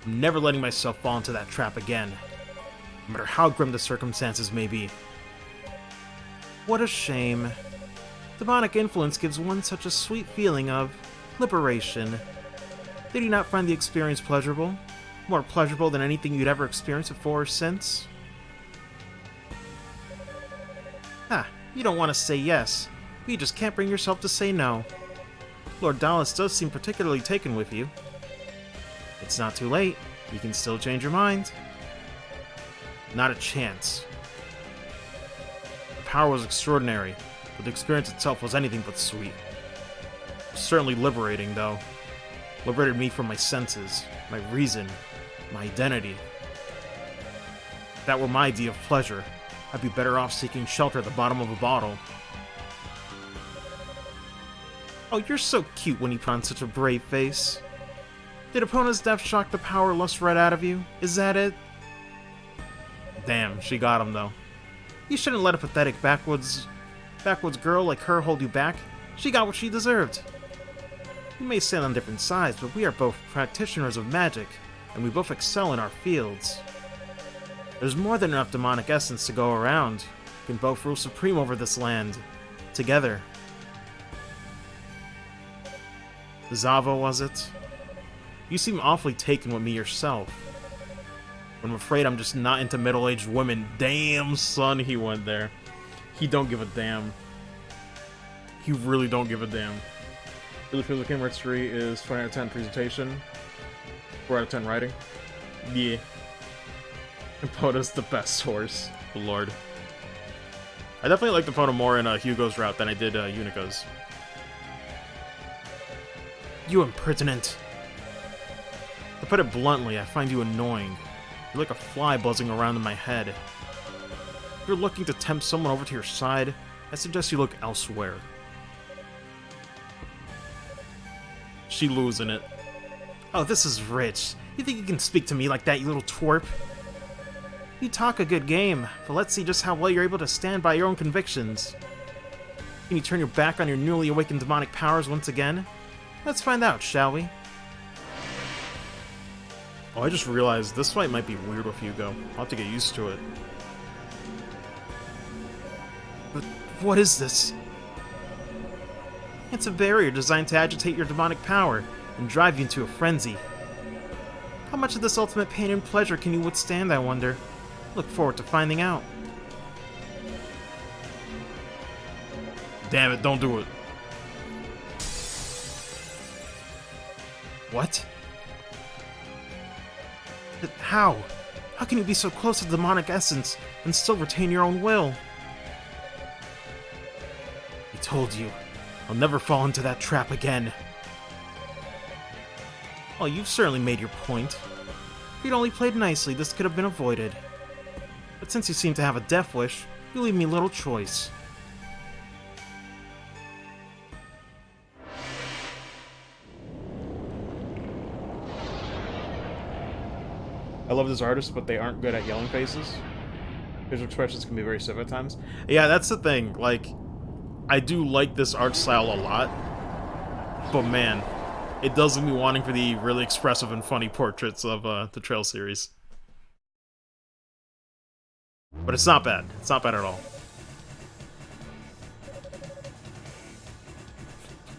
I'm never letting myself fall into that trap again, no matter how grim the circumstances may be. What a shame. Demonic influence gives one such a sweet feeling of liberation. Did you not find the experience pleasurable? More pleasurable than anything you'd ever experienced before or since? You don't want to say yes, but you just can't bring yourself to say no. Lord Dallas does seem particularly taken with you. It's not too late. You can still change your mind. Not a chance. The power was extraordinary, but the experience itself was anything but sweet. Certainly liberating, though. Liberated me from my senses, my reason, my identity. If that were my idea of pleasure, I'd be better off seeking shelter at the bottom of a bottle. Oh, you're so cute when you put on such a brave face. Did Epona's death shock the power lust right out of you? Is that it? Damn, she got him though. You shouldn't let a pathetic backwoods girl like her hold you back. She got what she deserved. We may stand on different sides, but we are both practitioners of magic, and we both excel in our fields. There's more than enough demonic essence to go around. We can both rule supreme over this land. Together. Zava, was it? You seem awfully taken with me yourself. But I'm afraid I'm just not into middle-aged women. Damn, son, he went there. He don't give a damn. He really don't give a damn. Really feels like Kingdom Hearts 3 is 20 out of 10 presentation. 4 out of 10 writing. Yeah. Epona's the best horse. Good lord. I definitely like Epona more in Hugo's route than I did Unica's. You impertinent. To put it bluntly, I find you annoying. You're like a fly buzzing around in my head. If you're looking to tempt someone over to your side, I suggest you look elsewhere. She losing it. Oh, this is rich. You think you can speak to me like that, you little twerp? You talk a good game, but let's see just how well you're able to stand by your own convictions. Can you turn your back on your newly awakened demonic powers once again? Let's find out, shall we? Oh, I just realized this fight might be weird with Hugo. I'll have to get used to it. But what is this? It's a barrier designed to agitate your demonic power and drive you into a frenzy. How much of this ultimate pain and pleasure can you withstand, I wonder? Look forward to finding out. Damn it, don't do it. What? But how? How can you be so close to the demonic essence and still retain your own will? I told you, I'll never fall into that trap again. Well, you've certainly made your point. If you'd only played nicely, this could have been avoided. But since you seem to have a death wish, you leave me little choice. I love this artist, but they aren't good at yelling faces. Facial expressions can be very stiff at times. Yeah, that's the thing. Like, I do like this art style a lot, but man, it does leave me wanting for the really expressive and funny portraits of the Trail series. But it's not bad. It's not bad at all.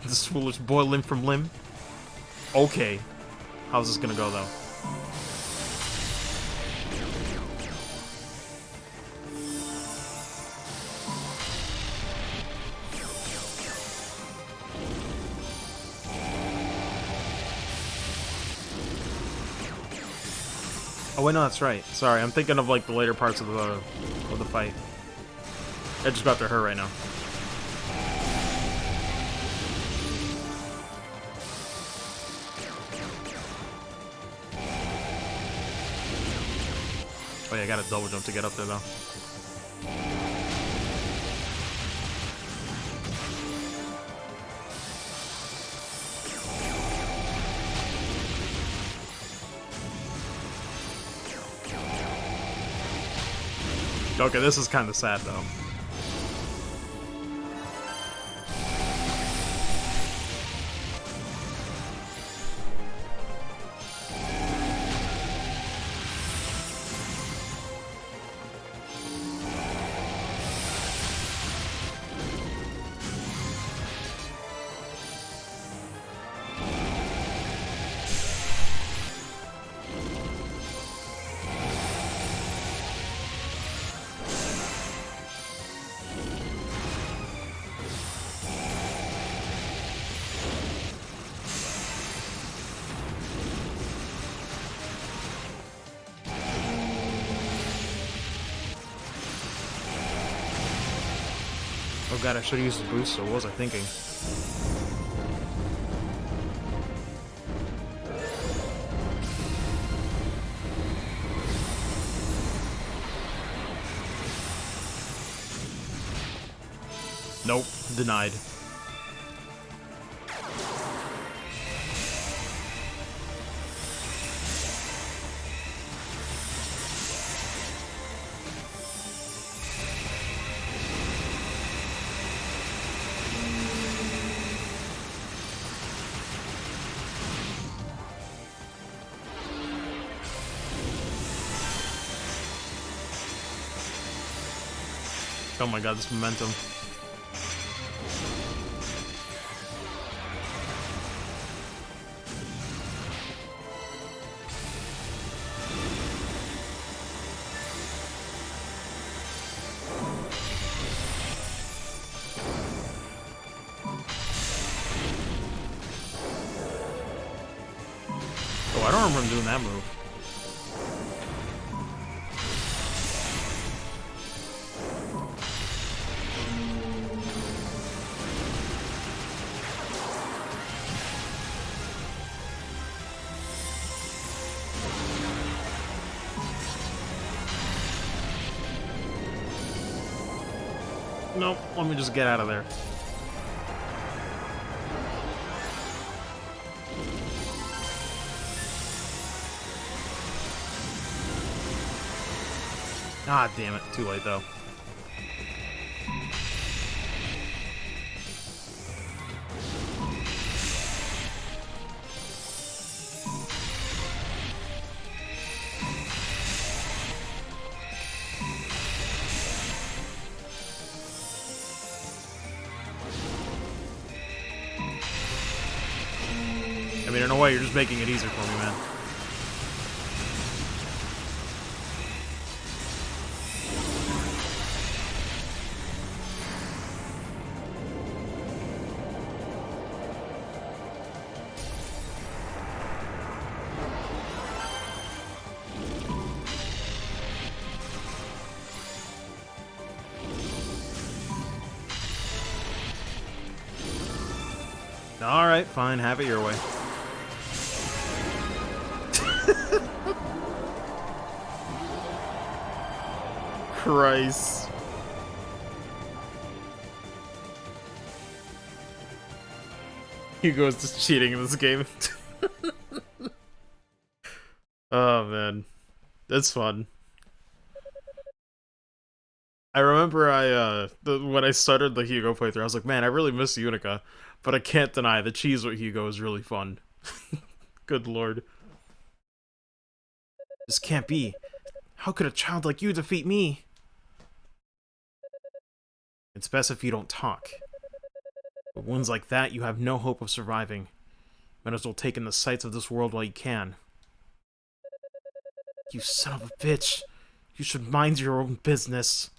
This foolish boy limb from limb? Okay. How's this gonna go, though? Oh wait, no, that's right. Sorry, I'm thinking of like the later parts of the fight. I just got to her right now. Oh yeah, I got a double jump to get up there though. Okay, this is kind of sad, though. Oh god, I should've used the boost, so what was I thinking? Nope, denied. Oh my god, this momentum. Oh, I don't remember him doing that move. Nope, let me just get out of there. Ah, damn it. Too late, though. I mean, in a way, you're just making it easier for me, man. Alright, fine, have it your way. Christ. Hugo's just cheating in this game. Oh man. That's fun. I remember when I started the Hugo playthrough, I was like, man, I really miss Unica, but I can't deny the cheese with Hugo is really fun. Good lord. This can't be. How could a child like you defeat me? It's best if you don't talk. With wounds like that, you have no hope of surviving. Might as well take in the sights of this world while you can. You son of a bitch! You should mind your own business.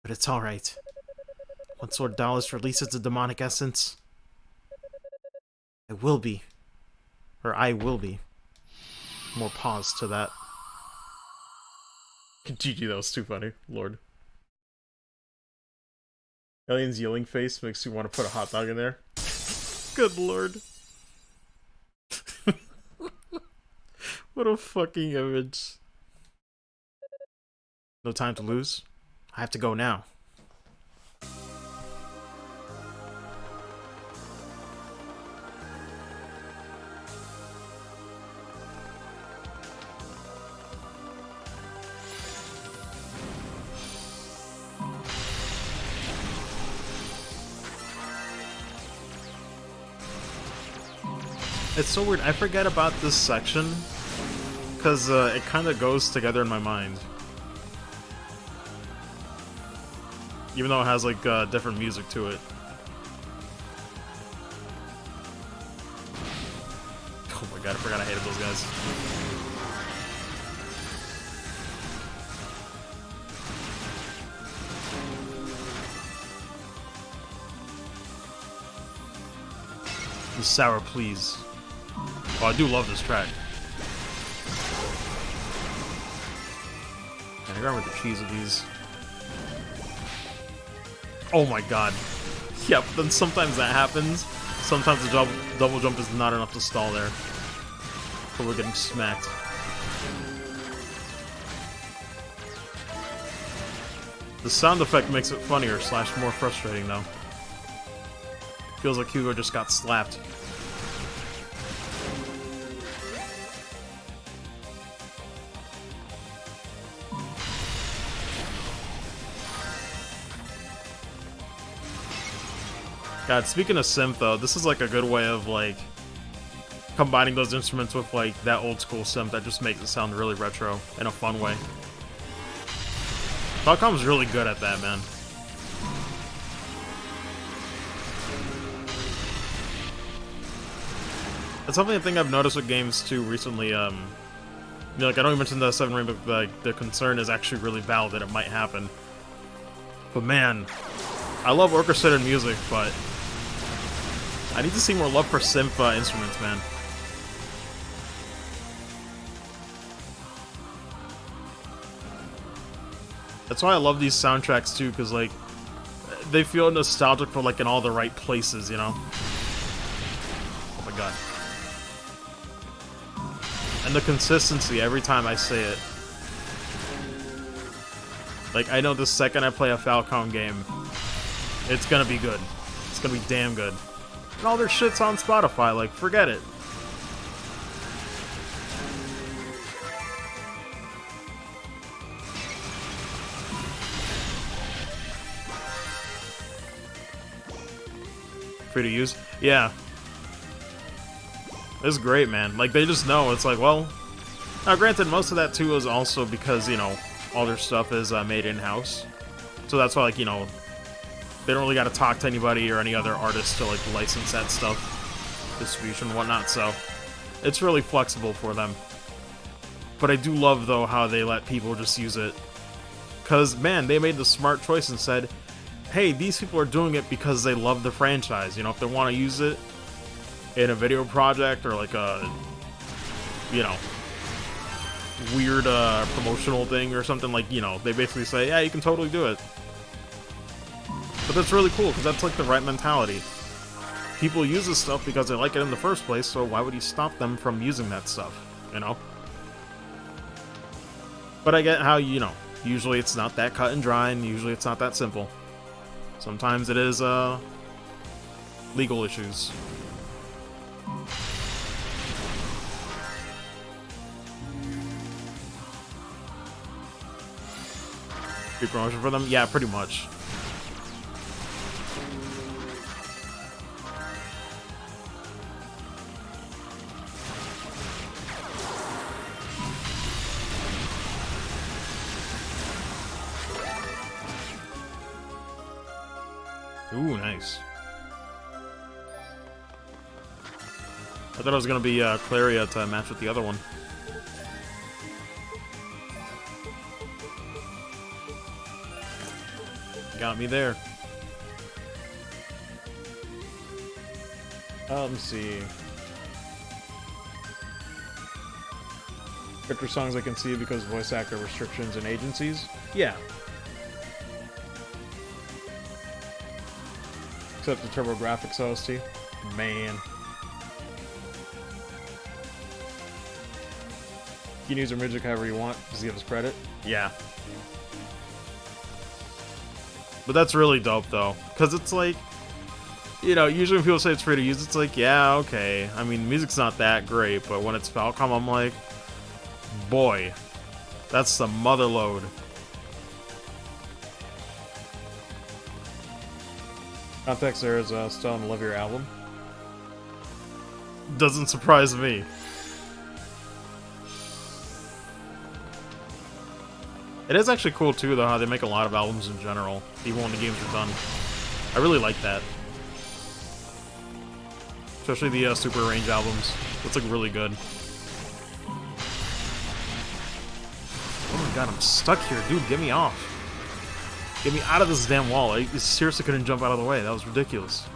But it's alright. Once Lord Dallas releases the demonic essence, I will be. More pause to that. GG, that was too funny. Lord. Alien's yelling face makes you want to put a hot dog in there. Good lord. What a fucking image. No time to lose. I have to go now. It's so weird. I forget about this section because it kind of goes together in my mind. Even though it has like different music to it. Oh my god, I forgot I hated those guys. The sour, please. Oh, I do love this track. I remember the cheese of these. Oh my god. Yeah, but then sometimes that happens. Sometimes the double jump is not enough to stall there. So we're getting smacked. The sound effect makes it funnier / more frustrating though. Feels like Hugo just got slapped. God, speaking of synth though, this is like a good way of like combining those instruments with like that old school synth that just makes it sound really retro in a fun way. Falcom's really good at that, man. That's something I think I've noticed with games too recently. You know, like I know you mentioned the 7 Rainbow, like the concern is actually really valid that it might happen. But man, I love orchestrated music, but I need to see more love for synth instruments, man. That's why I love these soundtracks too, because like they feel nostalgic for like in all the right places, you know. Oh my god. And the consistency every time I say it. Like I know the second I play a Falcom game, it's gonna be good. It's gonna be damn good. And all their shit's on Spotify, like forget it. Free to use? Yeah. It's great, man. Like, they just know. It's like, well... Now, granted, most of that, too, is also because, you know, all their stuff is made in-house. So that's why, like, you know, they don't really got to talk to anybody or any other artists to, like, license that stuff. Distribution and whatnot, so... It's really flexible for them. But I do love, though, how they let people just use it. Because, man, they made the smart choice and said... Hey, these people are doing it because they love the franchise. You know, if they want to use it in a video project or like a, you know, weird promotional thing or something, like, you know, they basically say, yeah, you can totally do it. But that's really cool because that's like the right mentality. People use this stuff because they like it in the first place, so why would you stop them from using that stuff, you know? But I get how, you know, usually it's not that cut and dry and usually it's not that simple. Sometimes it is, legal issues. Free promotion for them? Yeah, pretty much. Ooh, nice. I thought it was gonna be Claria to match with the other one. Got me there. Let me see. Character songs I can see because of voice actor restrictions and agencies? Yeah. Except the TurboGrafx OST. Man. You can use your music however you want, just give us credit. Yeah. But that's really dope though, because it's like, you know, usually when people say it's free to use, it's like, yeah, okay. I mean, music's not that great, but when it's Falcom, I'm like, boy, that's the mother load. Context there is still on the Love Your album. Doesn't surprise me. It is actually cool too, though, how they make a lot of albums in general, even when the games are done. I really like that. Especially the Super Range albums. That's like really good. Oh my god, I'm stuck here, dude. Get me off. Get me out of this damn wall. I seriously couldn't jump out of the way. That was ridiculous.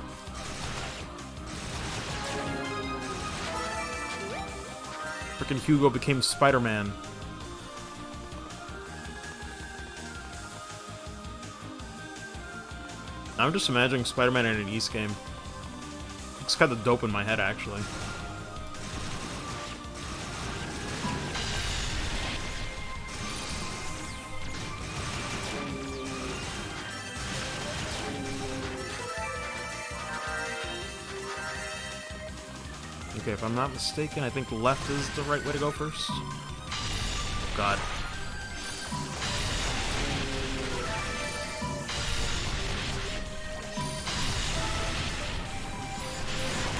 Frickin' Hugo became Spider-Man. I'm just imagining Spider-Man in an East game. It's kind of dope in my head, actually. Okay, if I'm not mistaken, I think left is the right way to go first. Oh, God.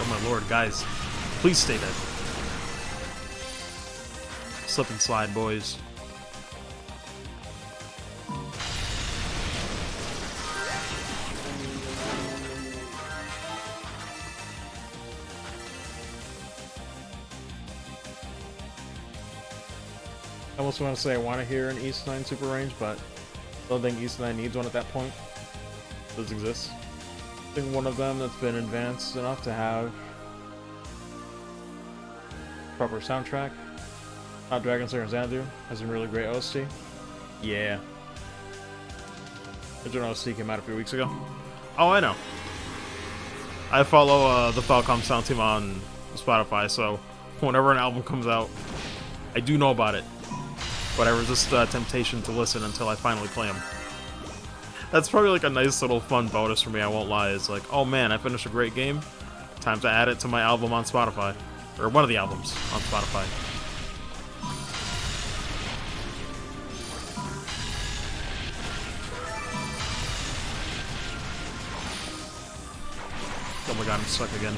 Oh my lord, guys. Please stay dead. Slip and slide, boys. I almost want to say I want to hear an East 9 super range, but I don't think East 9 needs one at that point. Does exist. I think one of them that's been advanced enough to have proper soundtrack. Dragon Slayer Xanadu has a really great OST. Yeah. Original OST came out a few weeks ago. Oh, I know. I follow the Falcom sound team on Spotify, so whenever an album comes out, I do know about it. But I resist the temptation to listen until I finally play them. That's probably like a nice little fun bonus for me, I won't lie. It's like, oh man, I finished a great game. Time to add it to my album on Spotify. Or one of the albums on Spotify. Oh my god, I'm stuck again.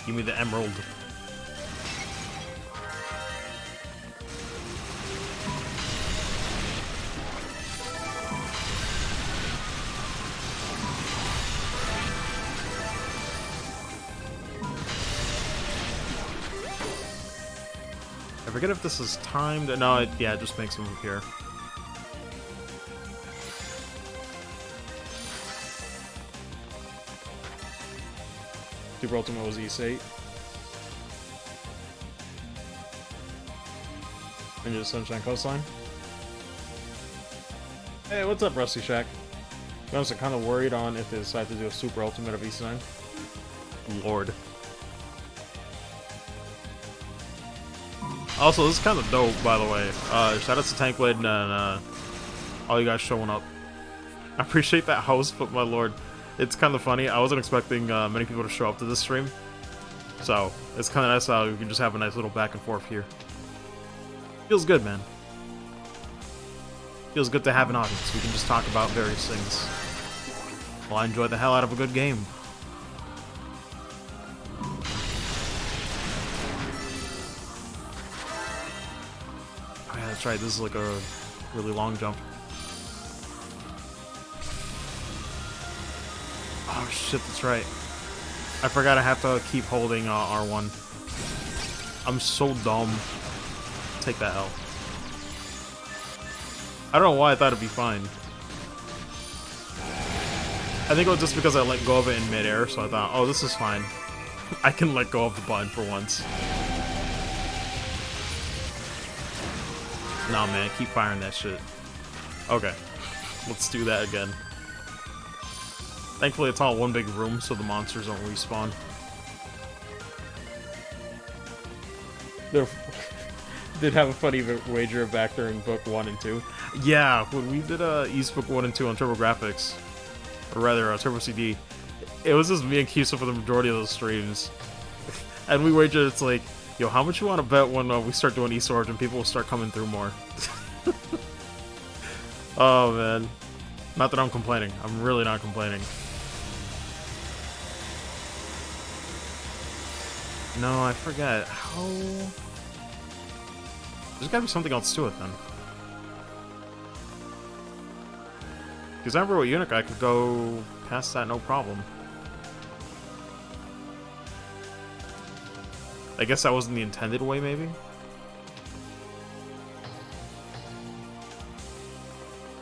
Give me the emerald. I forget if this is timed. No, yeah, it just makes them appear. Super Ultimate was East 8. Ninja Sunshine Coastline. Hey, what's up, Rusty Shack? To be honest, I'm kind of worried on if they decide to do a Super Ultimate of East 9. Lord. Also, this is kind of dope, by the way. Shout out to Tankblade and all you guys showing up. I appreciate that host, but my lord. It's kind of funny. I wasn't expecting many people to show up to this stream. So, it's kind of nice how we can just have a nice little back and forth here. Feels good, man. Feels good to have an audience. We can just talk about various things. Well, I enjoyed the hell out of a good game. Oh yeah, that's right. This is like a really long jump. Oh shit, that's right. I forgot I have to keep holding R1. I'm so dumb. Take that L. I don't know why I thought it'd be fine. I think it was just because I let go of it in midair, so I thought, oh, this is fine. I can let go of the button for once. Nah, man, keep firing that shit. Okay, let's do that again. Thankfully, it's all one big room, so the monsters don't respawn. Did have a funny wager back during Book 1 and 2. Yeah, when we did East Book 1 and 2 on TurboGrafx, or rather, Turbo CD, it was just me and Kisa for the majority of those streams. And we wagered, it's like, yo, how much you want to bet when we start doing East Origin, people will start coming through more. Oh, man. Not that I'm complaining. I'm really not complaining. No, I forget. How... There's gotta be something else to it, then. Because I remember with Unic, I could go past that no problem. I guess that wasn't the intended way, maybe?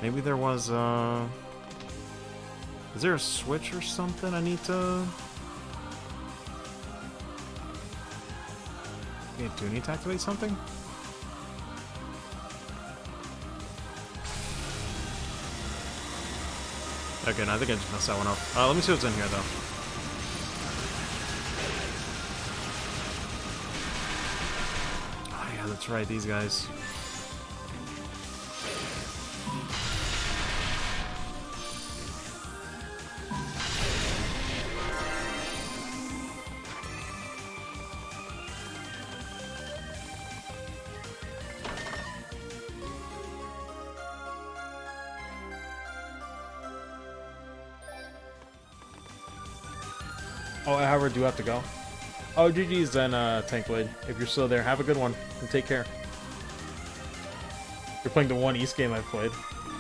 Maybe there was, Is there a switch or something I need to... Yeah, do we need to activate something? Okay, no, I think I just messed that one up. Let me see what's in here, though. Oh, yeah, that's right, these guys. Oh, however, do have to go. Oh, GG's then, Tankblade. If you're still there, have a good one, and take care. You're playing the one East game I've played.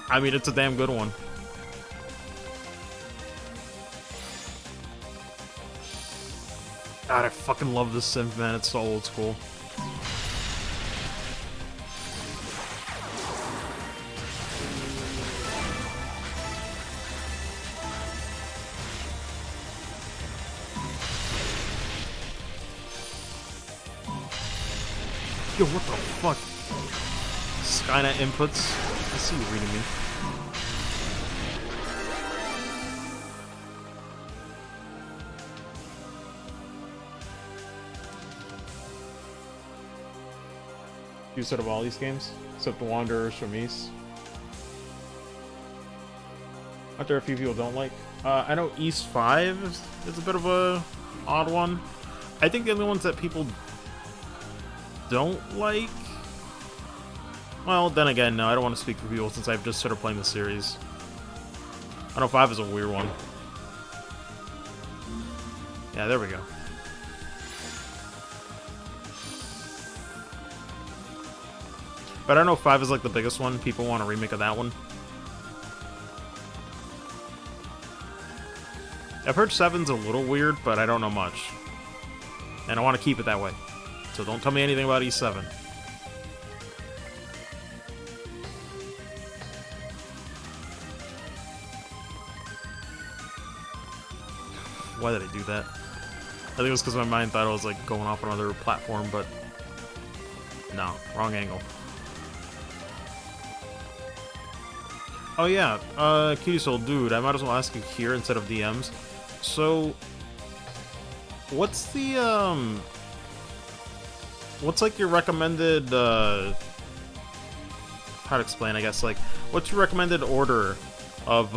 I mean, it's a damn good one. God, I fucking love this synth, man. It's so old school. Yo, what the fuck? Skynet inputs. I see you reading me. You said of all these games, except the Wanderers from East. Aren't there a few people don't like? I know East 5 is a bit of a odd one. I think the only ones that people don't like. Well, then again, no, I don't want to speak for people since I've just started playing the series. I know 5 is a weird one. Yeah, there we go. But I know 5 is like the biggest one. People want a remake of that one. I've heard 7's a little weird, but I don't know much. And I want to keep it that way. So don't tell me anything about E7. Why did I do that? I think it was because my mind thought I was like going off on another platform, but no, wrong angle. Oh yeah, Cutie Soul, dude, I might as well ask you here instead of DMs. So, what's the, what's like your recommended, how to explain, I guess, like, what's your recommended order of,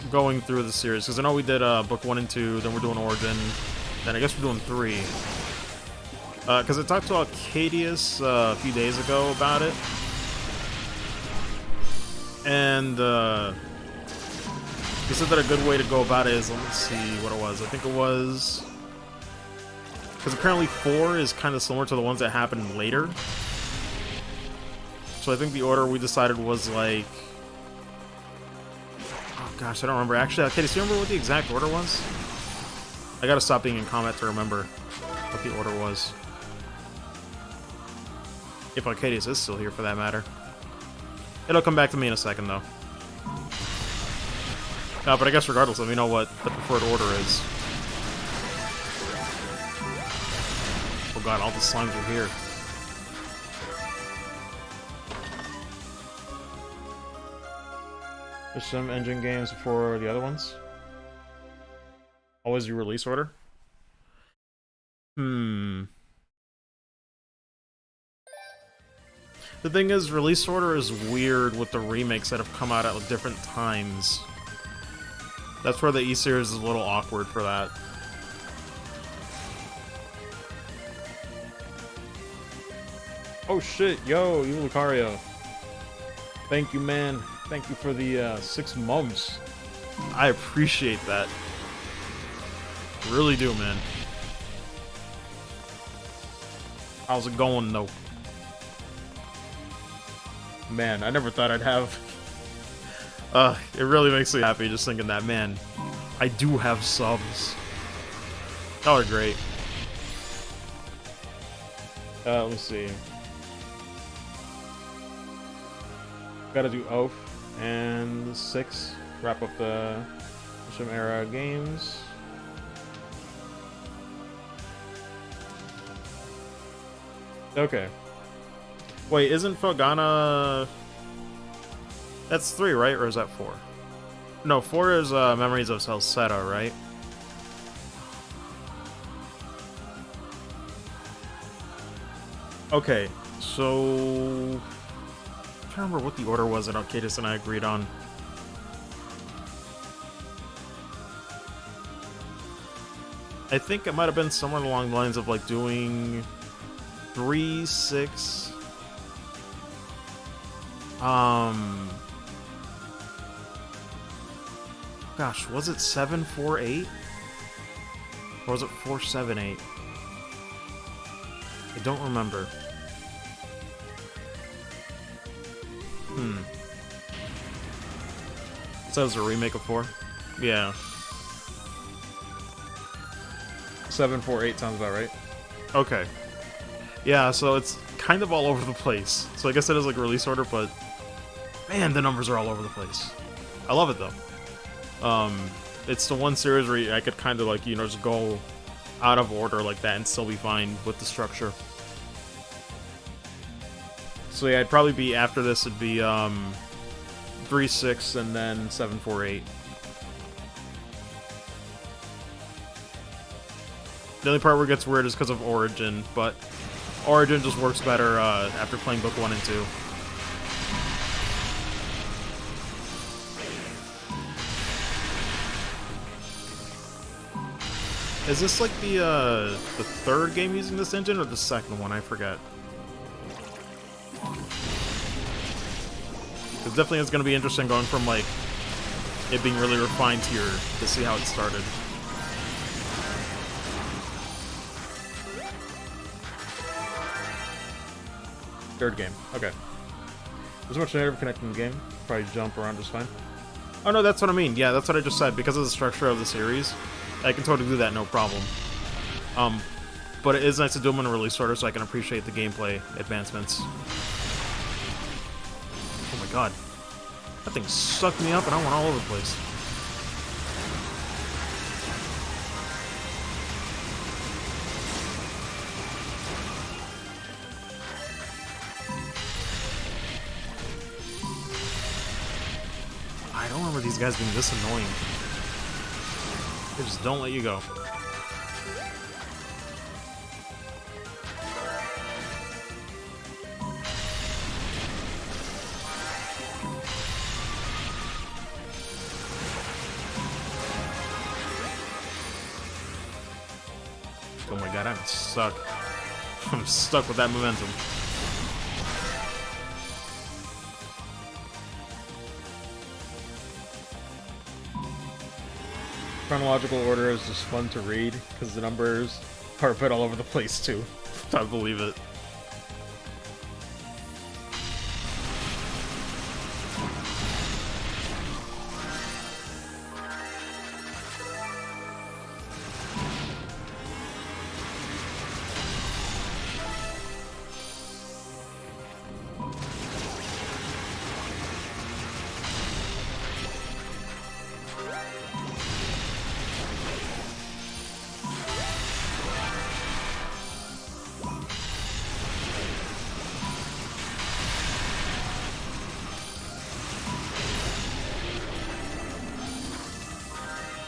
going through the series? Because I know we did, book 1 and 2, then we're doing Origin, then I guess we're doing 3. Because I talked to Arcadius, a few days ago about it. And, he said that a good way to go about it is, let me see what it was. I think it was... Because apparently 4 is kind of similar to the ones that happened later. So I think the order we decided was like... Oh gosh, I don't remember. Actually, okay, do you remember what the exact order was? I gotta stop being in combat to remember what the order was. If Arcadius is still here, for that matter. It'll come back to me in a second, though. But I guess regardless, let me know what the preferred order is. Oh god, all the slimes are here. There's some engine games before the other ones. Always your release order? The thing is, release order is weird with the remakes that have come out at different times. That's where the E-Series is a little awkward for that. Oh shit, yo, you Lucario. Thank you, man. Thank you for the 6 months. I appreciate that. Really do, man. How's it going, though? Man, I never thought I'd have... it really makes me happy just thinking that, man, I do have subs. Y'all are great. Let's see. Gotta do Oath and 6. Wrap up the Mission Era games. Okay. Wait, isn't Fogana... That's 3, right? Or is that 4? No, 4 is Memories of Celceta, right? Okay, so... I can't remember what the order was that Arcadis and I agreed on. I think it might have been somewhere along the lines of, like, doing 3, 6... Gosh, was it 7, 4, 8? Or was it 4, 7, 8? I don't remember. So it was a remake of 4? Yeah. 7, 4, 8 sounds about right. Okay. Yeah, so it's kind of all over the place. So I guess it is like a release order, but man, the numbers are all over the place. I love it though. It's the one series where I could kind of like, you know, just go out of order like that and still be fine with the structure. So yeah, it'd probably be after this, it'd be 3, 6, and then 7, 4, 8. The only part where it gets weird is because of Origin, but Origin just works better after playing Book 1 and 2. Is this like the third game using this engine, or the second one? I forget. It definitely is going to be interesting going from like it being really refined here to see how it started. Third game. Okay. There's much native connecting the game. Probably jump around just fine. Oh no, that's what I mean. Yeah, that's what I just said. Because of the structure of the series, I can totally do that, no problem. But it is nice to do them in a release order so I can appreciate the gameplay advancements. Oh my god. That thing sucked me up and I went all over the place. I don't remember these guys being this annoying. They just don't let you go. Oh my god, I'm stuck. I'm stuck with that momentum. Chronological order is just fun to read, because the numbers are a bit all over the place too. I believe it.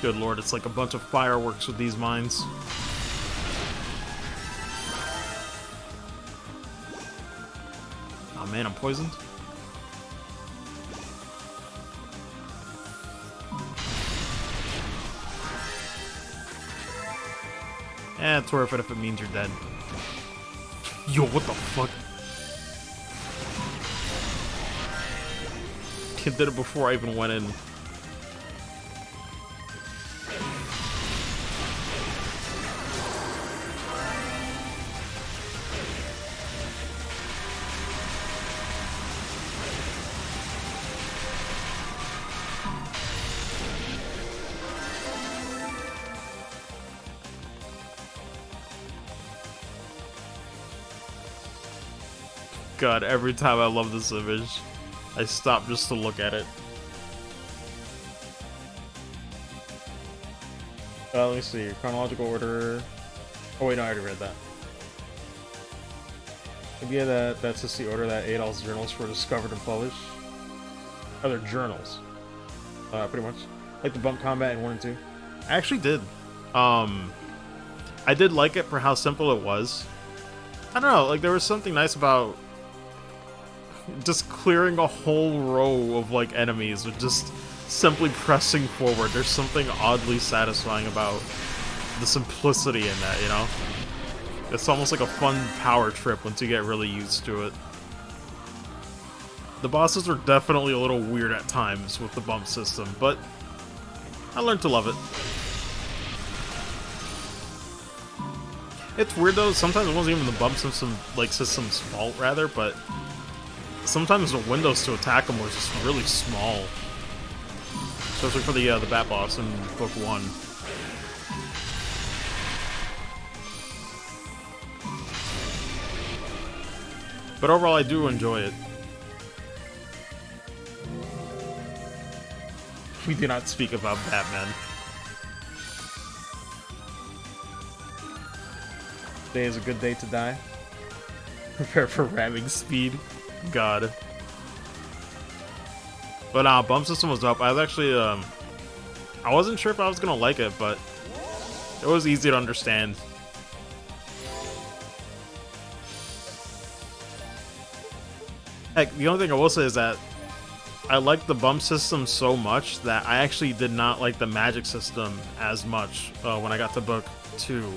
Good lord, it's like a bunch of fireworks with these mines. Oh man, I'm poisoned? Eh, it's worth it if it means you're dead. Yo, what the fuck? Kid did it before I even went in. God, every time I love this image, I stop just to look at it. Let me see. Chronological order. Oh wait, no, I already read that. idea that that's just the order that Adol's journals were discovered and published. Other journals. Pretty much. Like the bump combat in 1 and 2. I actually did. I did like it for how simple it was. I don't know, like there was something nice about just clearing a whole row of like enemies with just simply pressing forward. There's something oddly satisfying about the simplicity in that, you know? It's almost like a fun power trip once you get really used to it. The bosses are definitely a little weird at times with the bump system, but I learned to love it. It's weird though, sometimes it wasn't even the bump system's fault rather, but sometimes the windows to attack them were just really small. Especially for the Bat Boss in Book 1. But overall, I do enjoy it. We do not speak about Batman. Today is a good day to die. Prepare for ramming speed. God. But bump system was up. I was actually I wasn't sure if I was gonna like it, but it was easy to understand. Heck, the only thing I will say is that I liked the bump system so much that I actually did not like the magic system as much when I got to Book 2.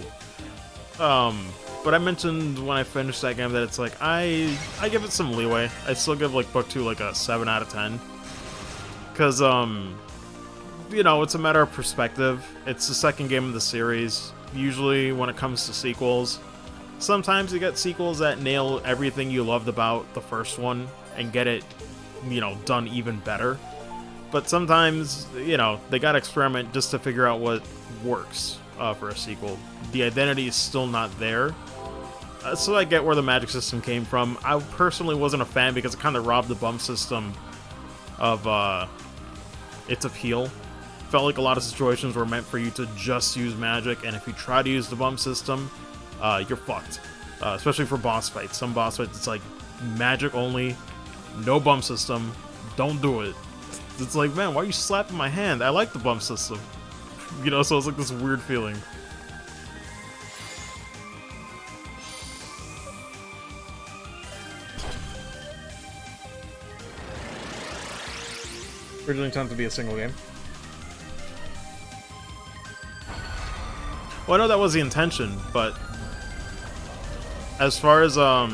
But I mentioned when I finished that game that it's like, I give it some leeway. I still give like Book 2 like a 7 out of 10. Because, you know, it's a matter of perspective. It's the second game of the series. Usually when it comes to sequels, sometimes you get sequels that nail everything you loved about the first one and get it, you know, done even better. But sometimes, you know, they gotta experiment just to figure out what works for a sequel. The identity is still not there. So I get where the magic system came from. I personally wasn't a fan because it kind of robbed the bump system of its appeal. Felt like a lot of situations were meant for you to just use magic, and if you try to use the bump system, you're fucked. Especially for boss fights. Some boss fights, it's like magic only, no bump system, don't do it. It's like, man, why are you slapping my hand? I like the bump system. You know, so it's like this weird feeling. Originally intended to be a single game. Well, I know that was the intention, but as far as the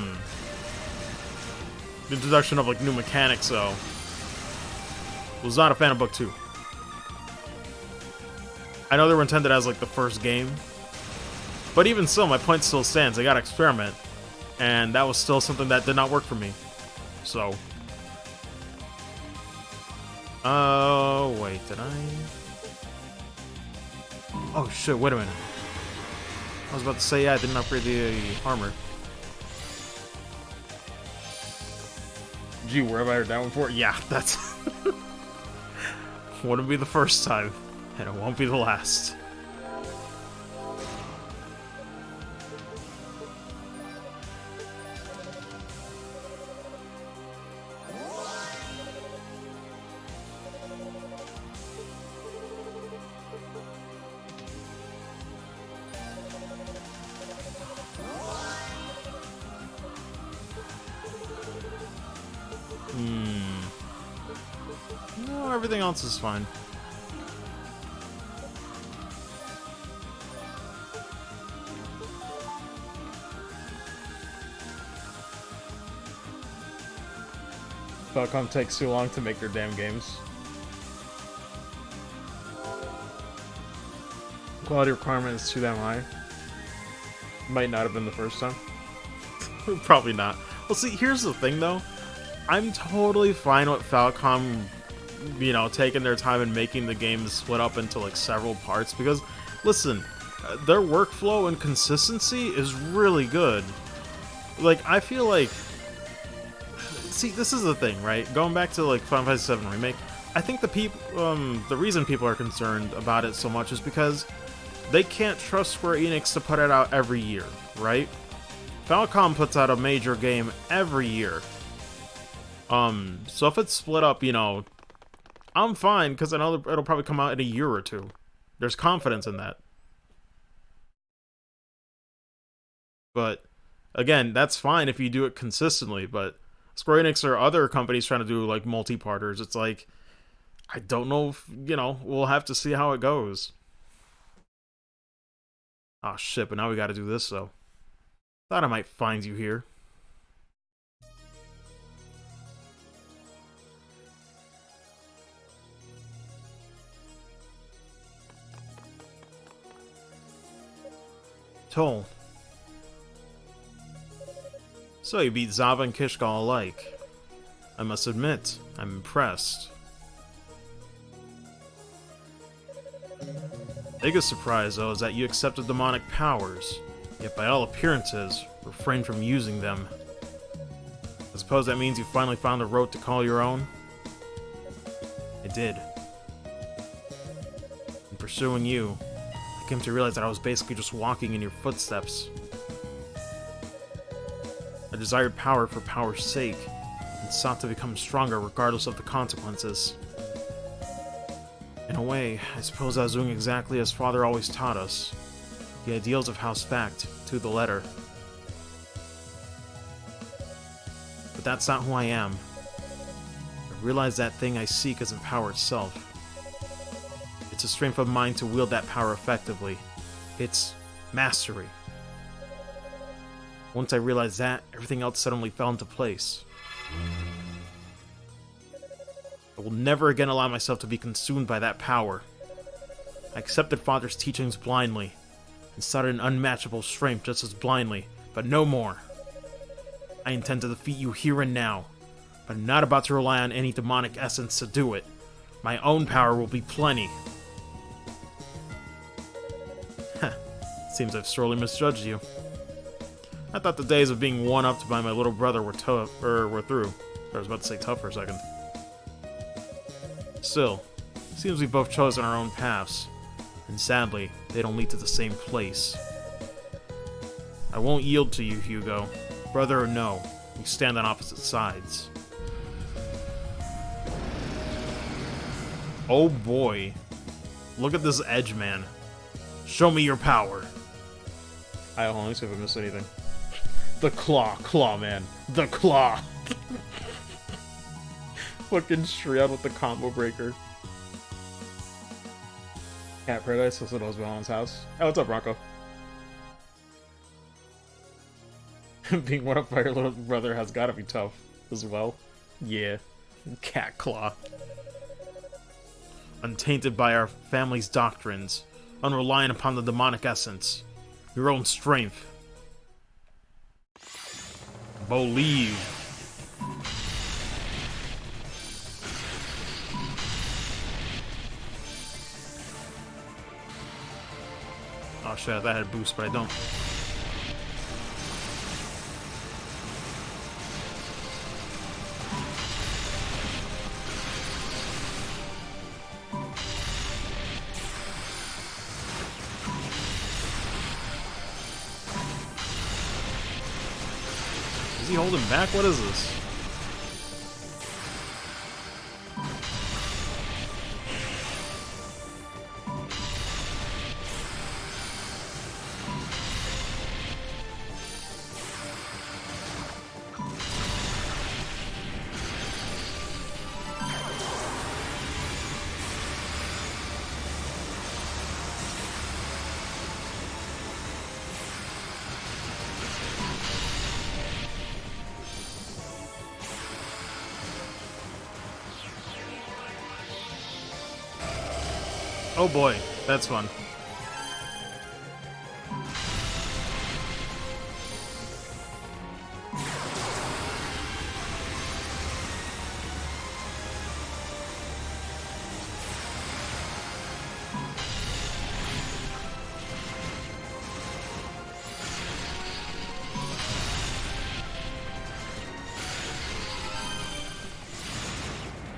introduction of like new mechanics, though, was not a fan of Book 2. I know they were intended as like the first game, but even so, my point still stands. They gotta experiment, and that was still something that did not work for me. So, wait, did I? Oh shit! Wait a minute. I was about to say, yeah, I didn't upgrade the armor. Gee, where have I heard that one before? Yeah, that's wouldn't be the first time, and it won't be the last. No, everything else is fine. Falcom takes too long to make their damn games. Quality requirement is too damn high. Might not have been the first time. Probably not. Well, see, here's the thing, though. I'm totally fine with Falcom, you know, taking their time and making the game split up into, like, several parts, because, listen, their workflow and consistency is really good. Like, I feel like... See, this is the thing, right? Going back to, like, Final Fantasy VII Remake, I think the reason people are concerned about it so much is because they can't trust Square Enix to put it out every year, right? Falcom puts out a major game every year. So if it's split up, you know, I'm fine, because I know it'll probably come out in a year or two. There's confidence in that. But, again, that's fine if you do it consistently, but Square Enix or other companies trying to do, like, multi-parters, it's like, I don't know if, you know, we'll have to see how it goes. Oh shit, but now we gotta do this, though. Thought I might find you here. Toll. So you beat Zava and Kishgal alike. I must admit, I'm impressed. Biggest surprise, though, is that you accepted demonic powers, yet by all appearances, refrained from using them. I suppose that means you finally found a road to call your own? I did. In pursuing you, I came to realize that I was basically just walking in your footsteps. I desired power for power's sake, and sought to become stronger regardless of the consequences. In a way, I suppose I was doing exactly as Father always taught us, the ideals of House Fact, to the letter. But that's not who I am. I realize that thing I seek isn't power itself. It's a strength of mind to wield that power effectively. It's mastery. Once I realized that, everything else suddenly fell into place. I will never again allow myself to be consumed by that power. I accepted Father's teachings blindly, and sought an unmatchable strength just as blindly, but no more. I intend to defeat you here and now, but I'm not about to rely on any demonic essence to do it. My own power will be plenty. Heh, seems I've sorely misjudged you. I thought the days of being one-upped by my little brother were through. I was about to say tough for a second. Still, seems we've both chosen our own paths, and sadly, they don't lead to the same place. I won't yield to you, Hugo. Brother or no, we stand on opposite sides. Oh boy. Look at this edge, man. Show me your power. Hold on, let me see if I missed anything. The claw, man. The claw. Fucking straight out with the combo breaker. Cat Paradise, this is Oswald's house. Oh, what's up, Bronco? Being one up by your little brother has gotta be tough as well. Yeah. Cat Claw. Untainted by our family's doctrines, unreliant upon the demonic essence, your own strength. Believe. Oh shit, that had a boost, but I don't. Is he holding back? What is this? Oh boy, that's fun.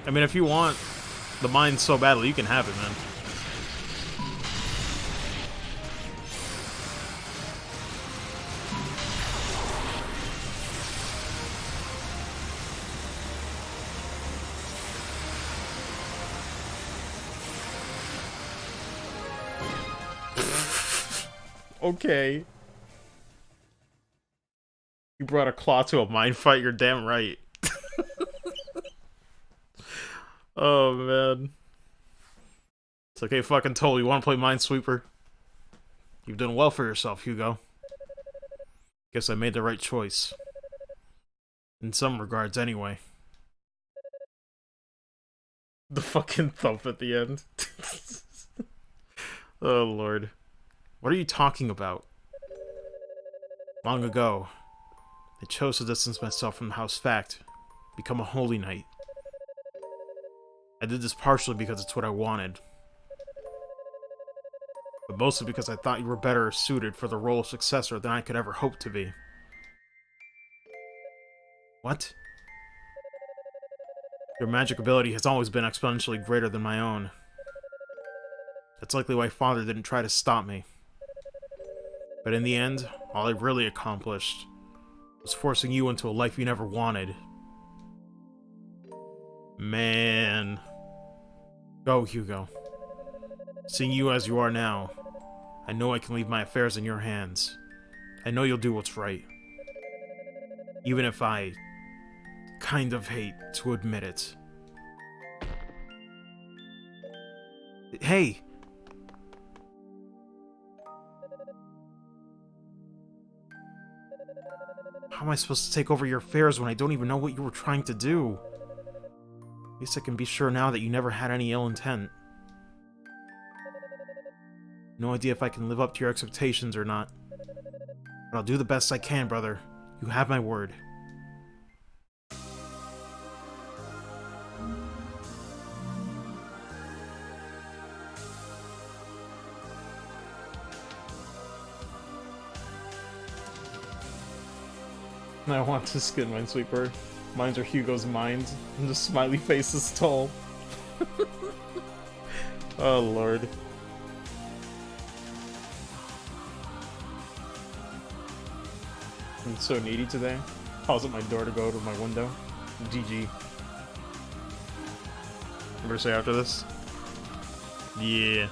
I mean, if you want the mine so badly, you can have it, man. Okay. You brought a claw to a mine fight, you're damn right. Oh, man. It's okay, fucking told you want to play Minesweeper? You've done well for yourself, Hugo. Guess I made the right choice. In some regards, anyway. The fucking thump at the end. Oh, Lord. What are you talking about? Long ago, I chose to distance myself from the House Fact, become a holy knight. I did this partially because it's what I wanted, but mostly because I thought you were better suited for the role of successor than I could ever hope to be. What? Your magic ability has always been exponentially greater than my own. That's likely why Father didn't try to stop me. But in the end, all I really accomplished was forcing you into a life you never wanted. Man. Go, Hugo. Seeing you as you are now, I know I can leave my affairs in your hands. I know you'll do what's right. Even if I kind of hate to admit it. Hey! How am I supposed to take over your affairs when I don't even know what you were trying to do? At least I can be sure now that you never had any ill intent. No idea if I can live up to your expectations or not. But I'll do the best I can, brother. You have my word. I want to skin Minesweeper. Mines are Hugo's mines, and the smiley face is tall. Oh, Lord. I'm so needy today. Calls at my door to go to my window. GG. Ever say after this? Yeah.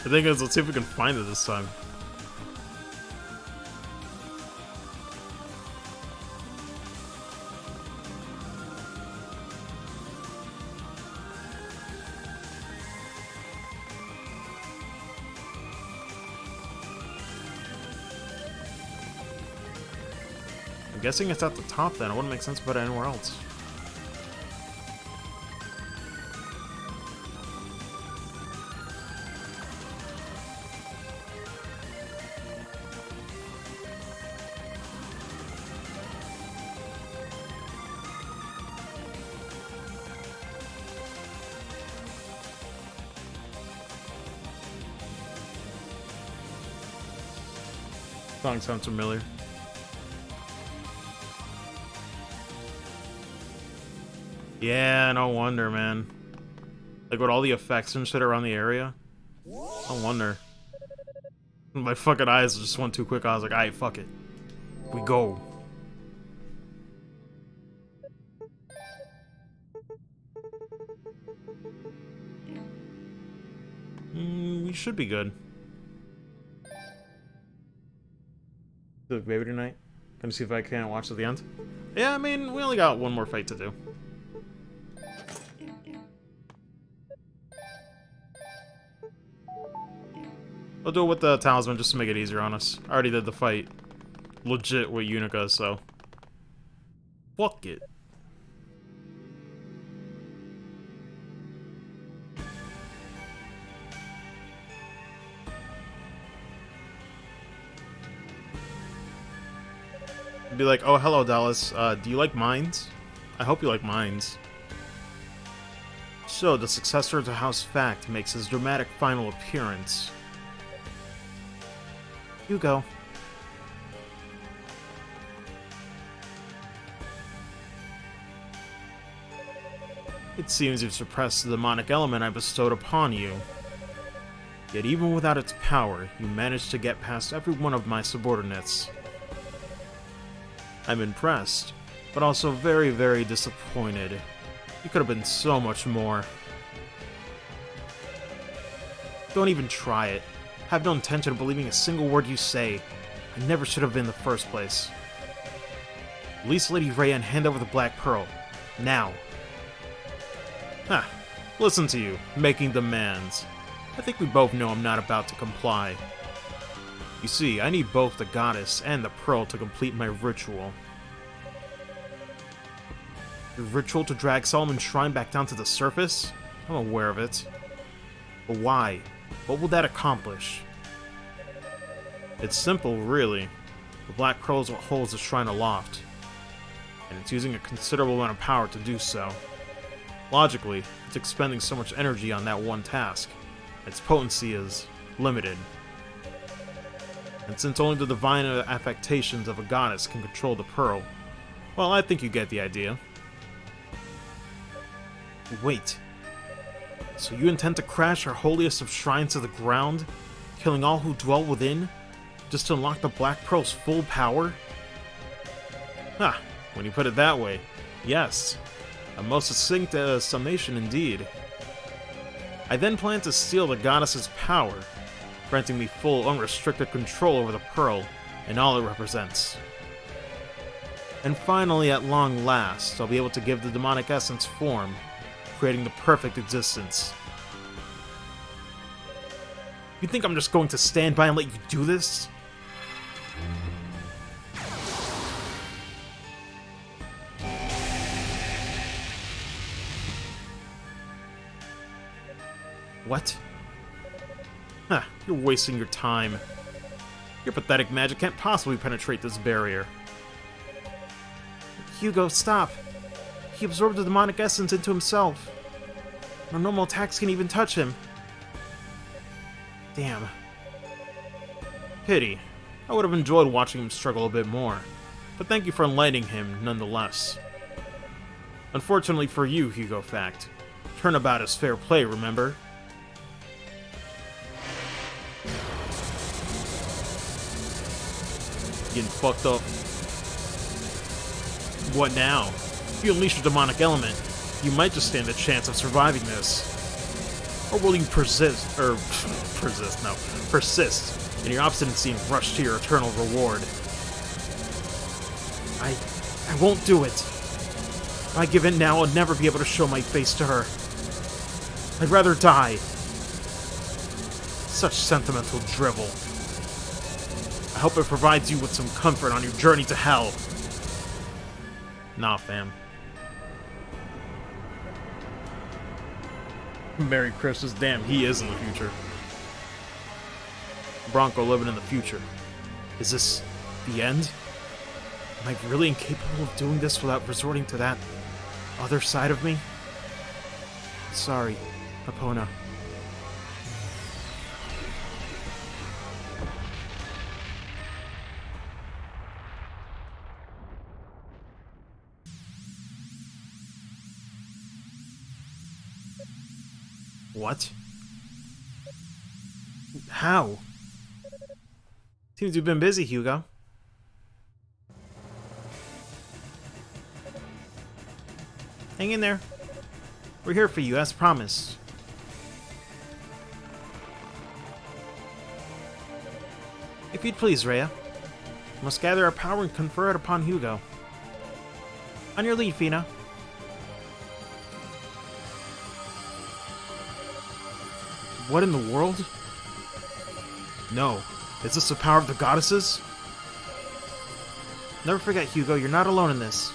The thing is, let's see if we can find it this time. I'm guessing it's at the top then. It wouldn't make sense to put it anywhere else. Song sounds familiar. Yeah, no wonder, man. Like, with all the effects and shit around the area? No wonder. My fucking eyes just went too quick. I was like, alright, fuck it. We go. We should be good. Look, baby tonight. Gonna see if I can't watch to the end. Yeah, I mean, we only got one more fight to do. I'll do it with the talisman just to make it easier on us. I already did the fight legit with Unica, so fuck it. Be like, oh, hello, Dallas. Do you like mines? I hope you like mines. So, the successor to House Fact makes his dramatic final appearance. Hugo. It seems you've suppressed the demonic element I bestowed upon you. Yet even without its power, you managed to get past every one of my subordinates. I'm impressed, but also very, very disappointed. You could have been so much more. Don't even try it. I have no intention of believing a single word you say. I never should have been in the first place. Release Lady Rhea and hand over the Black Pearl. Now. Huh. Listen to you, making demands. I think we both know I'm not about to comply. You see, I need both the goddess and the pearl to complete my ritual. Your ritual to drag Solomon's Shrine back down to the surface? I'm aware of it. But why? What will that accomplish? It's simple, really. The Black Pearl is what holds the shrine aloft, and it's using a considerable amount of power to do so. Logically, it's expending so much energy on that one task. Its potency is limited. And since only the divine affectations of a goddess can control the pearl, well, I think you get the idea. Wait. So you intend to crash our holiest of shrines to the ground, killing all who dwell within, just to unlock the Black Pearl's full power? Ha! When you put it that way, yes. A most succinct summation indeed. I then plan to steal the goddess's power, granting me full, unrestricted control over the pearl and all it represents. And finally, at long last, I'll be able to give the demonic essence form, creating the perfect existence. You think I'm just going to stand by and let you do this? What? Huh, you're wasting your time. Your pathetic magic can't possibly penetrate this barrier. Hugo, stop! He absorbed the demonic essence into himself. No normal attacks can even touch him. Damn. Pity. I would have enjoyed watching him struggle a bit more, but thank you for enlightening him nonetheless. Unfortunately for you, Hugo Fact, turnabout is fair play, remember? Getting fucked up. What now? If you unleash your demonic element, you might just stand a chance of surviving this. Or will you persist in your obstinacy and rush to your eternal reward? I won't do it. If I give in now, I'll never be able to show my face to her. I'd rather die. Such sentimental drivel. I hope it provides you with some comfort on your journey to hell. Nah, fam. Merry Christmas. Damn, he is in the future. Bronco living in the future. Is this the end? Am I really incapable of doing this without resorting to that other side of me? Sorry, Epona. What? How? Seems you've been busy, Hugo. Hang in there. We're here for you, as promised. If you'd please, Rhea. We must gather our power and confer it upon Hugo. On your lead, Fina. What in the world? No. Is this the power of the goddesses? Never forget, Hugo, you're not alone in this.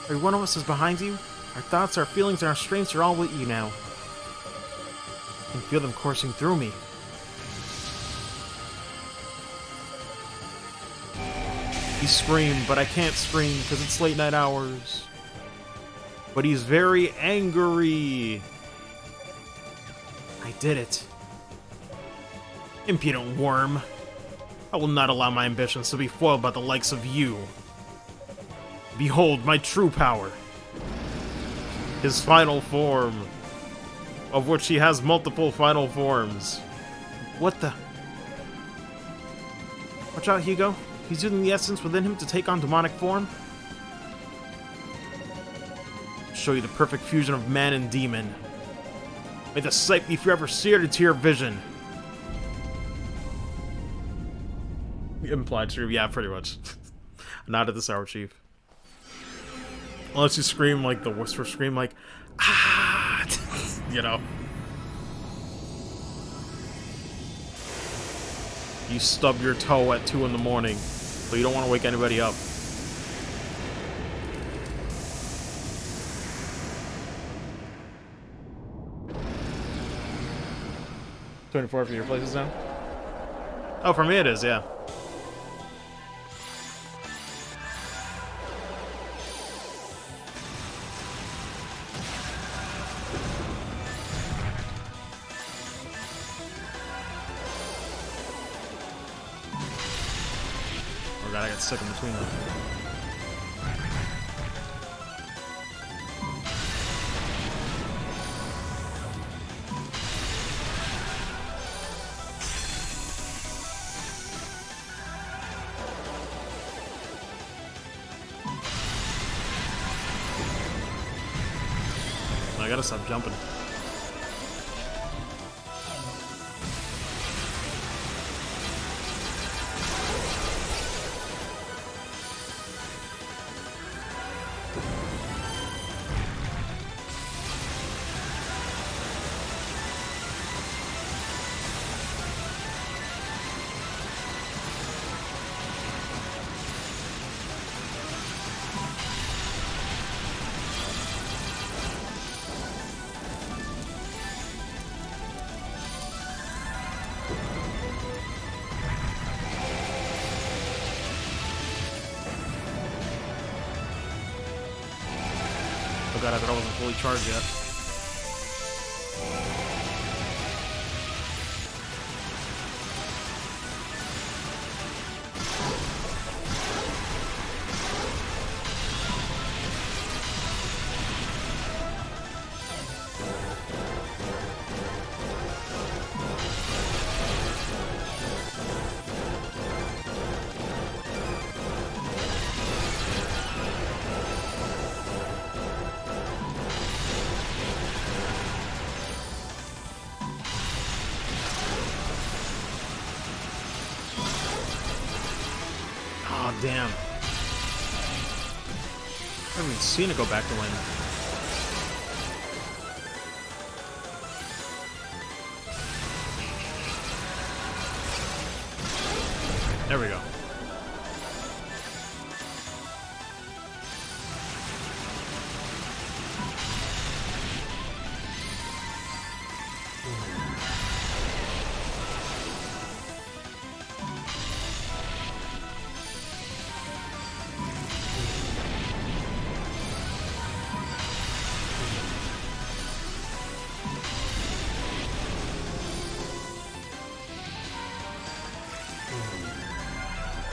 Every one of us is behind you. Our thoughts, our feelings, and our strengths are all with you now. I can feel them coursing through me. He screamed, but I can't scream because it's late night hours. But he's very angry. I did it. Impudent worm. I will not allow my ambitions to be foiled by the likes of you. Behold my true power. His final form. Of which he has multiple final forms. What the? Watch out, Hugo. He's using the essence within him to take on demonic form. Show you the perfect fusion of man and demon. May the sight be forever seared into your vision. Implied truth, yeah, pretty much. Not at the Sour Chief. Unless you scream like the whisper scream, like, ah, you know. You stub your toe at 2 in the morning, but you don't want to wake anybody up. $24 for your places now? Oh, for me it is, yeah. Oh god, I got stuck in between them. I gotta stop jumping. Oh god, I thought I wasn't fully charged yet. Oh, damn. I haven't even seen it go back to lane. There we go.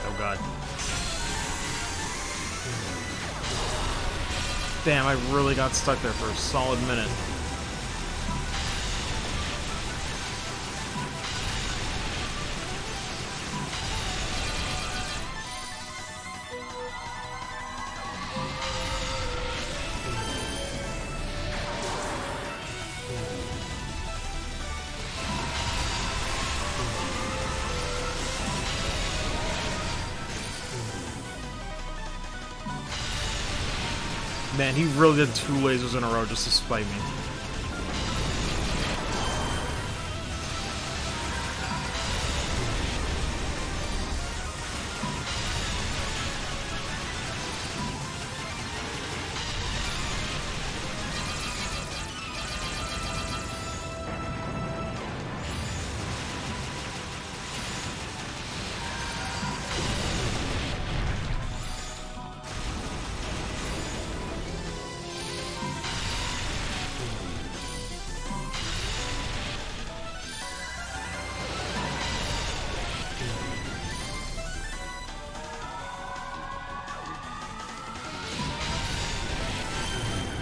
Oh god. Damn, I really got stuck there for a solid minute. Man, he really did 2 lasers in a row just to spite me.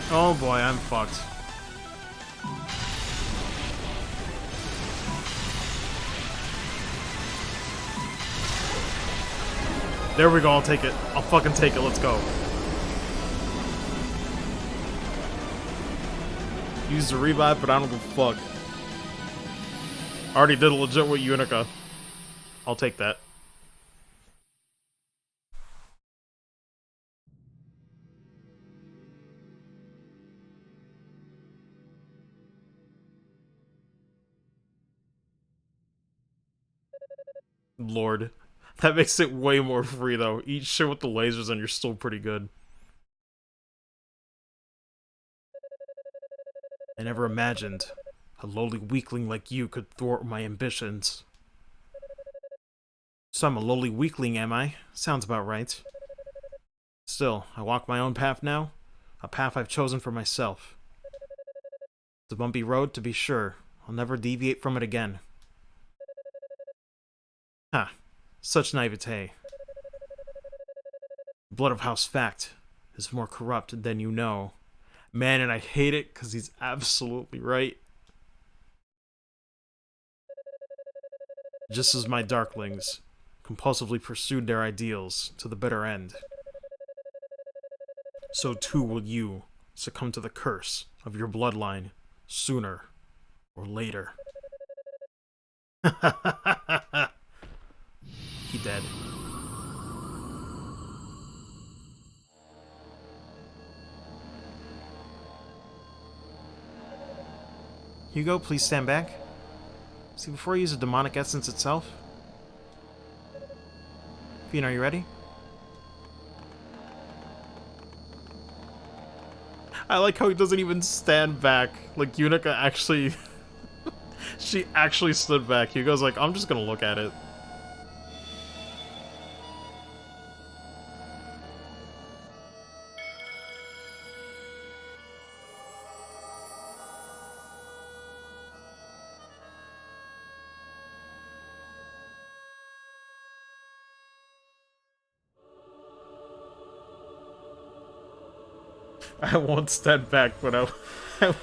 Oh boy, I'm fucked. There we go, I'll take it. I'll fucking take it, let's go. Use the revive, but I don't give a fuck. Already did a legit with Unica. I'll take that. Lord. That makes it way more free, though. Eat shit with the lasers and you're still pretty good. I never imagined a lowly weakling like you could thwart my ambitions. So I'm a lowly weakling, am I? Sounds about right. Still, I walk my own path now. A path I've chosen for myself. It's a bumpy road, to be sure. I'll never deviate from it again. Ha! Such naivete. Blood of House Fact is more corrupt than you know. Man, and I hate it because he's absolutely right. Just as my Darklings compulsively pursued their ideals to the bitter end, so too will you succumb to the curse of your bloodline sooner or later. He dead. Hugo, please stand back. See, before you use the demonic essence itself. Fiend, are you ready? I like how he doesn't even stand back. Like, Unica actually... she actually stood back. Hugo's like, I'm just gonna look at it. I won't stand back, but I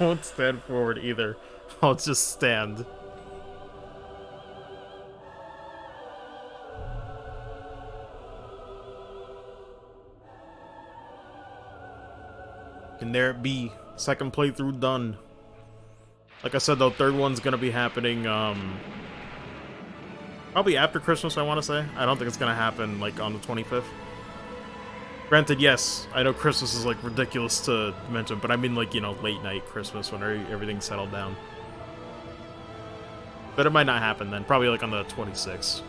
won't stand forward either. I'll just stand. And there it be. Second playthrough done. Like I said, though, third one's gonna be happening, probably after Christmas, I want to say. I don't think it's gonna happen, like, on the 25th. Granted, yes, I know Christmas is, like, ridiculous to mention, but I mean, like, you know, late night Christmas when everything's settled down. But it might not happen then, probably, like, on the 26th.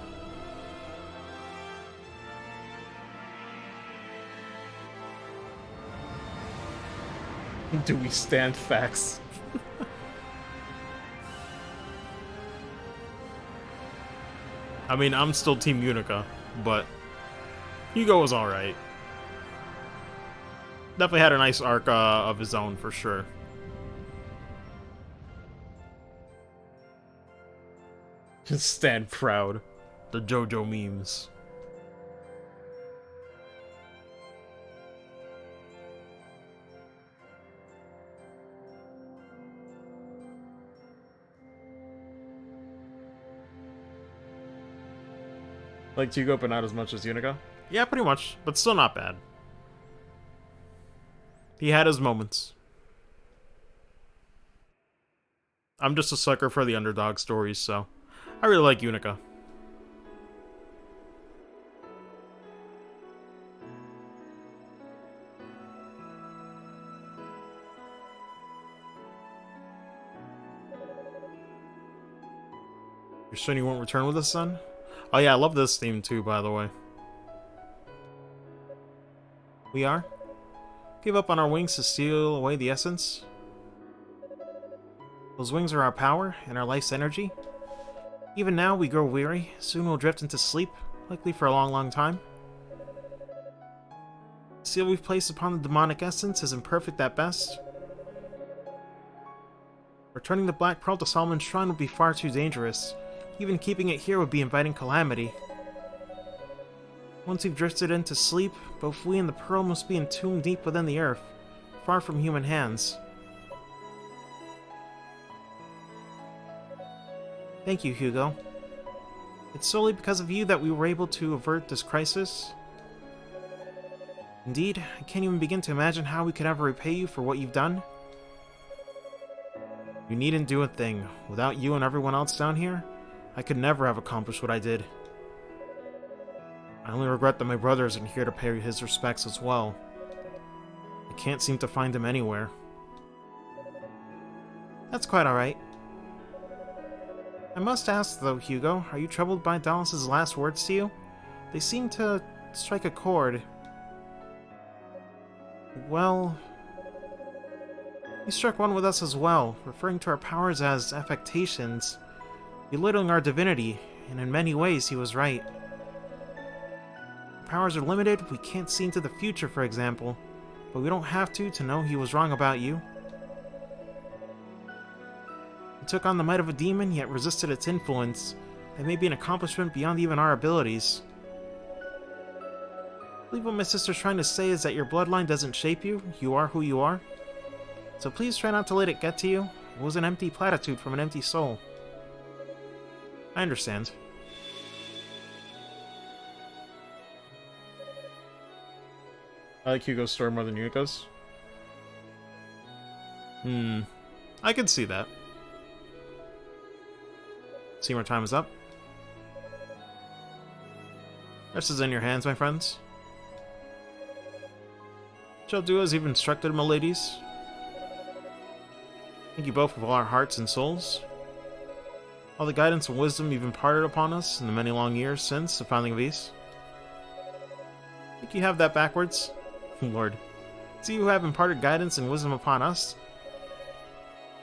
Do we stand facts? I mean, I'm still Team Unica, but Hugo was alright. Definitely had a nice arc of his own, for sure. Just stand proud. The JoJo memes. Like Hugo, but not as much as Unica? Yeah, pretty much, but still not bad. He had his moments. I'm just a sucker for the underdog stories, so I really like Unica. You're certain you won't return with us, son? Oh yeah, I love this theme too, by the way. We are? Give up on our wings to steal away the essence? Those wings are our power and our life's energy. Even now, we grow weary. Soon we'll drift into sleep, likely for a long, long time. The seal we've placed upon the demonic essence is imperfect at best. Returning the Black Pearl to Solomon's Shrine would be far too dangerous. Even keeping it here would be inviting calamity. Once we've drifted into sleep, both we and the Pearl must be entombed deep within the earth, far from human hands. Thank you, Hugo. It's solely because of you that we were able to avert this crisis. Indeed, I can't even begin to imagine how we could ever repay you for what you've done. You needn't do a thing. Without you and everyone else down here, I could never have accomplished what I did. I only regret that my brother isn't here to pay his respects as well. I can't seem to find him anywhere. That's quite alright. I must ask, though, Hugo, are you troubled by Dallas's last words to you? They seem to strike a chord. Well, he struck one with us as well, referring to our powers as affectations, belittling our divinity, and in many ways he was right. Our powers are limited, we can't see into the future, for example, but we don't have to know he was wrong about you. He took on the might of a demon, yet resisted its influence. That may be an accomplishment beyond even our abilities. I believe what my sister's trying to say is that your bloodline doesn't shape you, you are who you are. So please try not to let it get to you. It was an empty platitude from an empty soul. I understand. I like Hugo's story more than Yuniko's. I could see that. Seymour time is up. Rest is in your hands, my friends. Shall do as you've instructed, my ladies. Thank you both with all our hearts and souls. All the guidance and wisdom you've imparted upon us in the many long years since the founding of Ys. I think you have that backwards. Lord. See who have imparted guidance and wisdom upon us.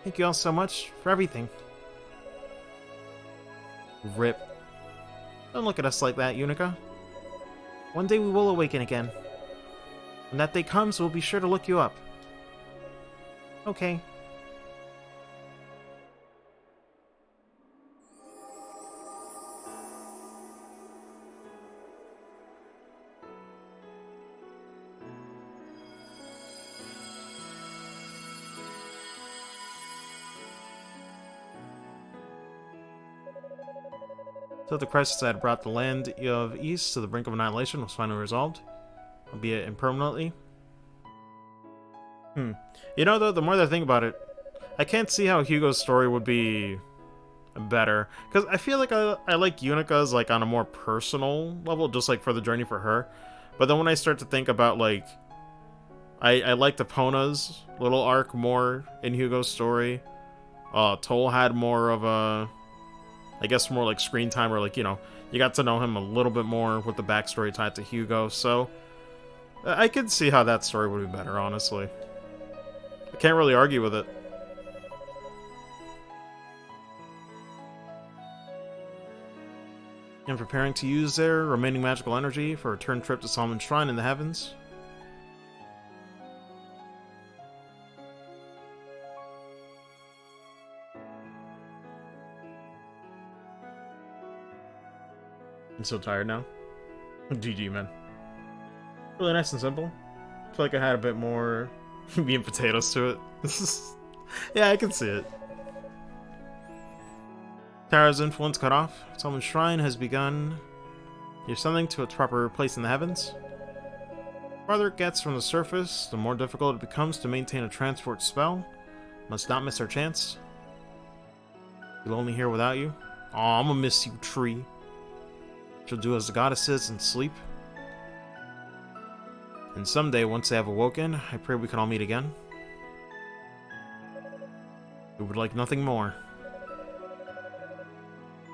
Thank you all so much for everything. Rip. Don't look at us like that, Yunica. One day we will awaken again. When that day comes, we'll be sure to look you up. Okay. So the crisis that had brought the land of Ys to the brink of annihilation was finally resolved, albeit impermanently. You know, though, the more that I think about it, I can't see how Hugo's story would be better. Because I feel like I like Yunica's, like, on a more personal level, just, like, for the journey for her. But then when I start to think about, like, I liked Epona's little arc more in Hugo's story. Toll had more of a... I guess more like screen time, or like, you know, you got to know him a little bit more with the backstory tied to Hugo, so I could see how that story would be better, honestly. I can't really argue with it. And preparing to use their remaining magical energy for a return trip to Solomon's Shrine in the heavens. I'm so tired now. GG, man. Really nice and simple. I feel like I had a bit more meat and potatoes to it. Yeah, I can see it. Tara's influence cut off. Solomon's Shrine has begun. You're sending to its proper place in the heavens. The farther it gets from the surface, the more difficult it becomes to maintain a transport spell. Must not miss our chance. Be lonely here without you. Aw, I'm gonna miss you, tree. She'll do as the goddesses and sleep. And someday, once they have awoken, I pray we can all meet again. We would like nothing more.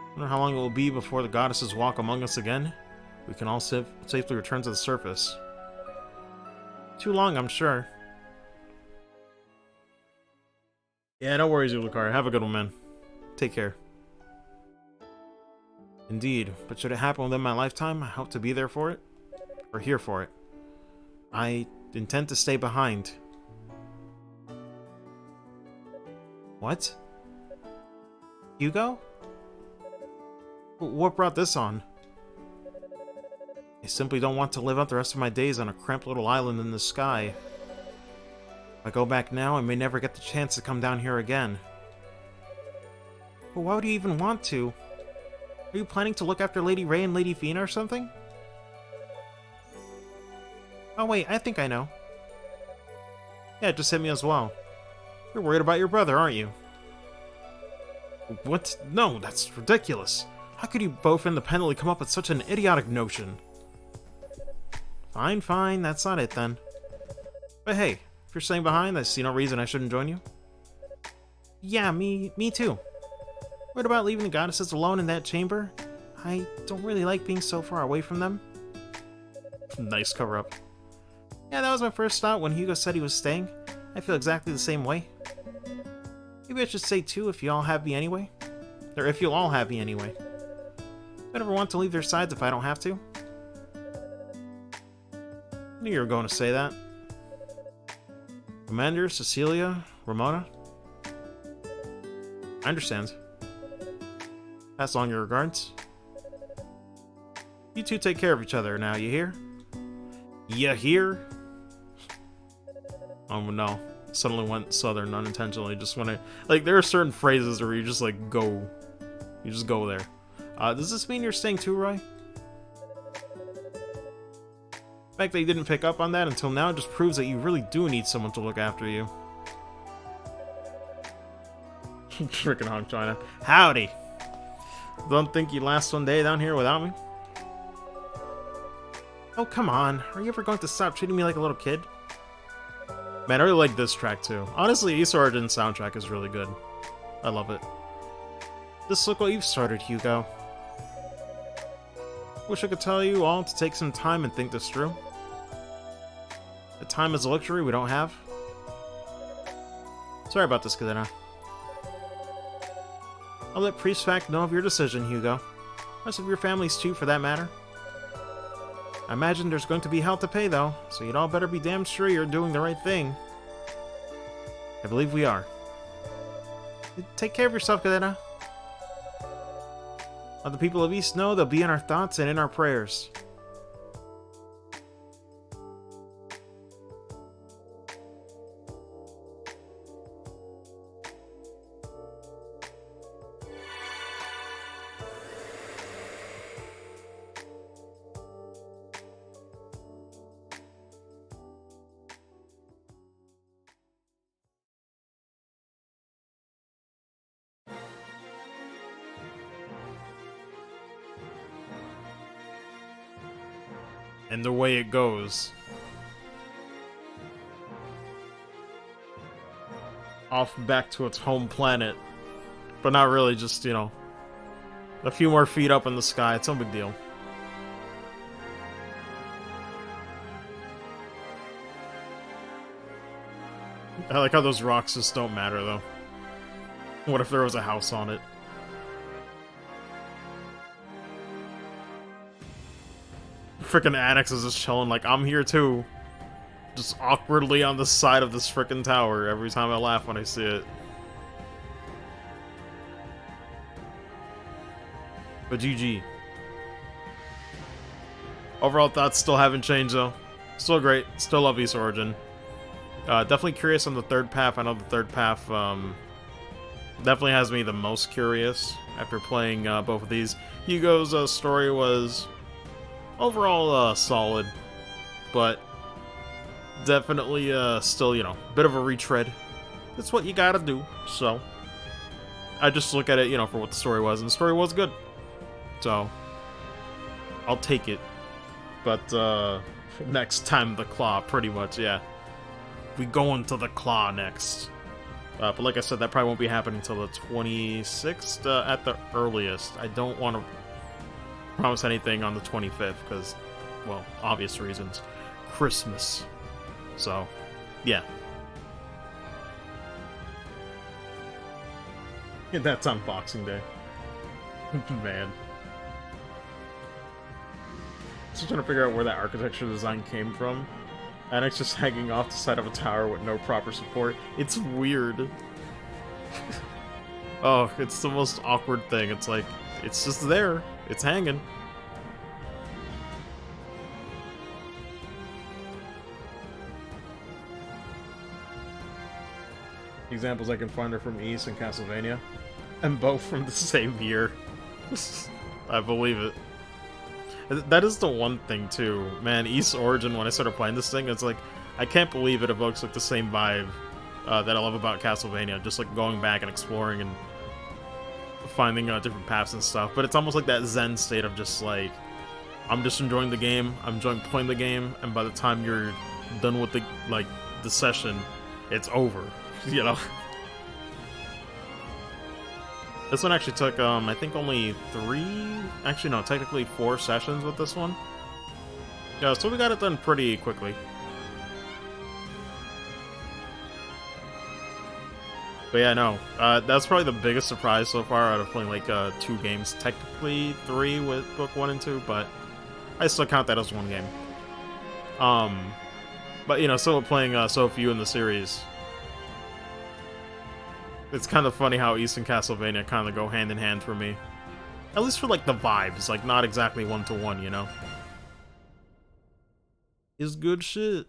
I wonder how long it will be before the goddesses walk among us again. We can all safely return to the surface. Too long, I'm sure. Yeah, no worries, Ulikar. Have a good one, man. Take care. Indeed, but should it happen within my lifetime, I hope to be there for it. Or here for it. I intend to stay behind. What? Hugo? What brought this on? I simply don't want to live out the rest of my days on a cramped little island in the sky. If I go back now, I may never get the chance to come down here again. But why would you even want to? Are you planning to look after Lady Ray and Lady Fina or something? Oh wait, I think I know. Yeah, it just hit me as well. You're worried about your brother, aren't you? What? No, that's ridiculous. How could you both independently come up with such an idiotic notion? Fine, fine, that's not it then. But hey, if you're staying behind, I see no reason I shouldn't join you. Yeah, me too. What about leaving the goddesses alone in that chamber? I don't really like being so far away from them. Nice cover-up. Yeah, that was my first thought when Hugo said he was staying. I feel exactly the same way. Maybe I should stay too if you all have me anyway. Or if you'll all have me anyway. I never want to leave their sides if I don't have to. I knew you were going to say that. Commander, Cecilia, Ramona. I understand. Pass along your regards. You two take care of each other now, you hear? You hear? Oh no. Suddenly went southern unintentionally. Just when I... Like, there are certain phrases where you just, like, go. You just go there. Does this mean you're staying too, Roy? The fact that you didn't pick up on that until now just proves that you really do need someone to look after you. Frickin' Hong China. Howdy! Don't think you'd last one day down here without me? Oh, come on. Are you ever going to stop treating me like a little kid? Man, I really like this track too. Honestly, Ys Origin's soundtrack is really good. I love it. Just look what you've started, Hugo. Wish I could tell you all to take some time and think this through. But time is a luxury we don't have. Sorry about this, Cadena. I'll let Priestfact know of your decision, Hugo. Rest of your families too, for that matter. I imagine there's going to be hell to pay, though, so you'd all better be damn sure you're doing the right thing. I believe we are. Take care of yourself, Cadena. Let the people of Ys know they'll be in our thoughts and in our prayers. And the way it goes. Off back to its home planet. But not really, just, you know, a few more feet up in the sky. It's no big deal. I like how those rocks just don't matter, though. What if there was a house on it? Frickin' Annex is just chilling like, I'm here too. Just awkwardly on the side of this frickin' tower every time I laugh when I see it. But GG. Overall thoughts still haven't changed though. Still great. Still love Ys Origin. Definitely curious on the third path. I know the third path definitely has me the most curious after playing both of these. Hugo's story was overall solid, but definitely still, you know, bit of a retread. That's what you gotta do, so I just look at it, you know, for what the story was, and the story was good. So I'll take it. But next time the Claw, pretty much, yeah. We go into the Claw next. But like I said, that probably won't be happening until the 26th at the earliest. I don't want to promise anything on the 25th because, well, obvious reasons. Christmas. So, yeah. And that's on Boxing Day. Man. Just trying to figure out where that architecture design came from. Annex just hanging off the side of a tower with no proper support. It's weird. Oh, it's the most awkward thing. It's like, it's just there. It's hanging. Examples I can find are from Ys and Castlevania. And both from the same year. I believe it. That is the one thing, too. Man, Ys Origin, when I started playing this thing, it's like, I can't believe it evokes like the same vibe that I love about Castlevania. Just like going back and exploring and finding different paths and stuff. But it's almost like that zen state of just like, I'm just enjoying the game, I'm enjoying playing the game, and by the time you're done with the session, it's over, you know? This one actually took, I think only 4 sessions with this one. Yeah, so we got it done pretty quickly. But yeah, no, that's probably the biggest surprise so far out of playing like 2 games. Technically 3 with book 1 and 2, but I still count that as 1 game. But you know, still playing so few in the series. It's kind of funny how East and Castlevania kind of go hand in hand for me. At least for like the vibes, like not exactly 1-to-1, you know? It's good shit.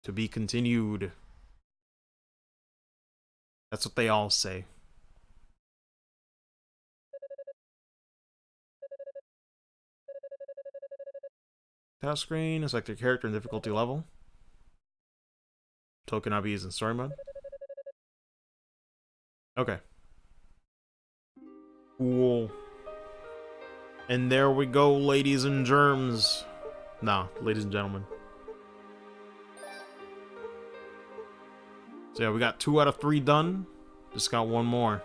To be continued. That's what they all say. Task screen, select your character and difficulty level. Token obby is in story mode. Okay. Cool. And there we go, ladies and germs. Nah, ladies and gentlemen. So yeah, we got 2 out of 3 done. Just got 1 more.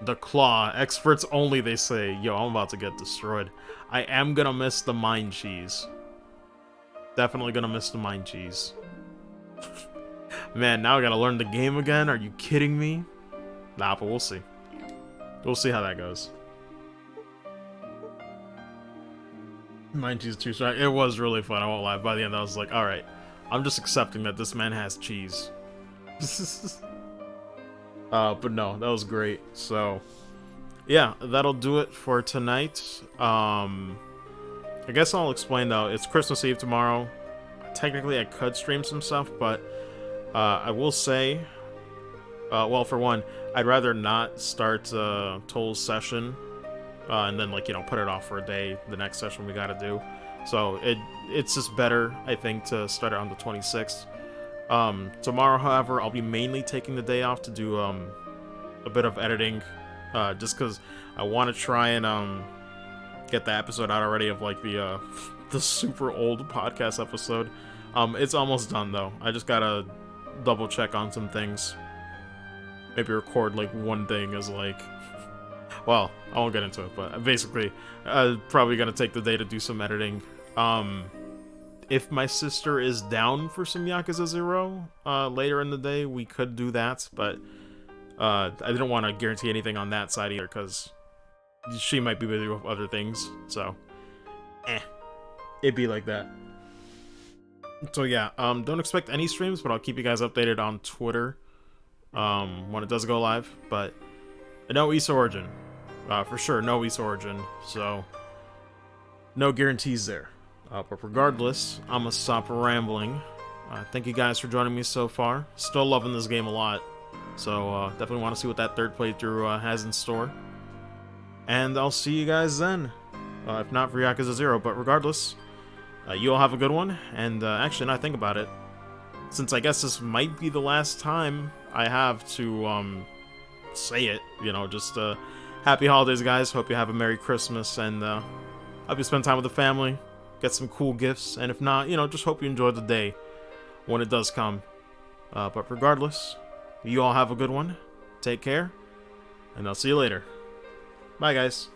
The Claw. Experts only, they say. Yo, I'm about to get destroyed. I am gonna miss the Mind Cheese. Definitely gonna miss the Mind Cheese. Man, now I gotta learn the game again? Are you kidding me? Nah, but we'll see. We'll see how that goes. Mind Cheese 2 strike. It was really fun, I won't lie. By the end, I was like, alright. I'm just accepting that this man has cheese. But no, that was great. So, yeah, that'll do it for tonight. I guess I'll explain though. It's Christmas Eve tomorrow. Technically, I could stream some stuff, but I will say, well, for one, I'd rather not start Toll's session and then, like, you know, put it off for a day. The next session we gotta do. So it's just better, I think, to start it on the 26th. Tomorrow, however, I'll be mainly taking the day off to do a bit of editing, just because I want to try and get the episode out already of like the the super old podcast episode. It's almost done though. I just gotta double check on some things. Maybe record like one thing as like, well, I won't get into it, but basically, probably gonna take the day to do some editing. If my sister is down for some Yakuza 0 later in the day, we could do that, but I didn't want to guarantee anything on that side either, because she might be busy with other things, so it'd be like that. So yeah, don't expect any streams, but I'll keep you guys updated on Twitter when it does go live, but no Ys Origin. For sure, no Ys Origin, so no guarantees there. But regardless, I'm gonna stop rambling. Thank you guys for joining me so far. Still loving this game a lot, so definitely want to see what that 3rd playthrough has in store. And I'll see you guys then, if not for Yakuza 0. But regardless, you all have a good one. And actually, now I think about it, since I guess this might be the last time I have to say it, you know, just happy holidays, guys. Hope you have a Merry Christmas, and hope you spend time with the family. Get some cool gifts, and if not, you know, just hope you enjoy the day when it does come. But regardless, you all have a good one. Take care, and I'll see you later. Bye, guys.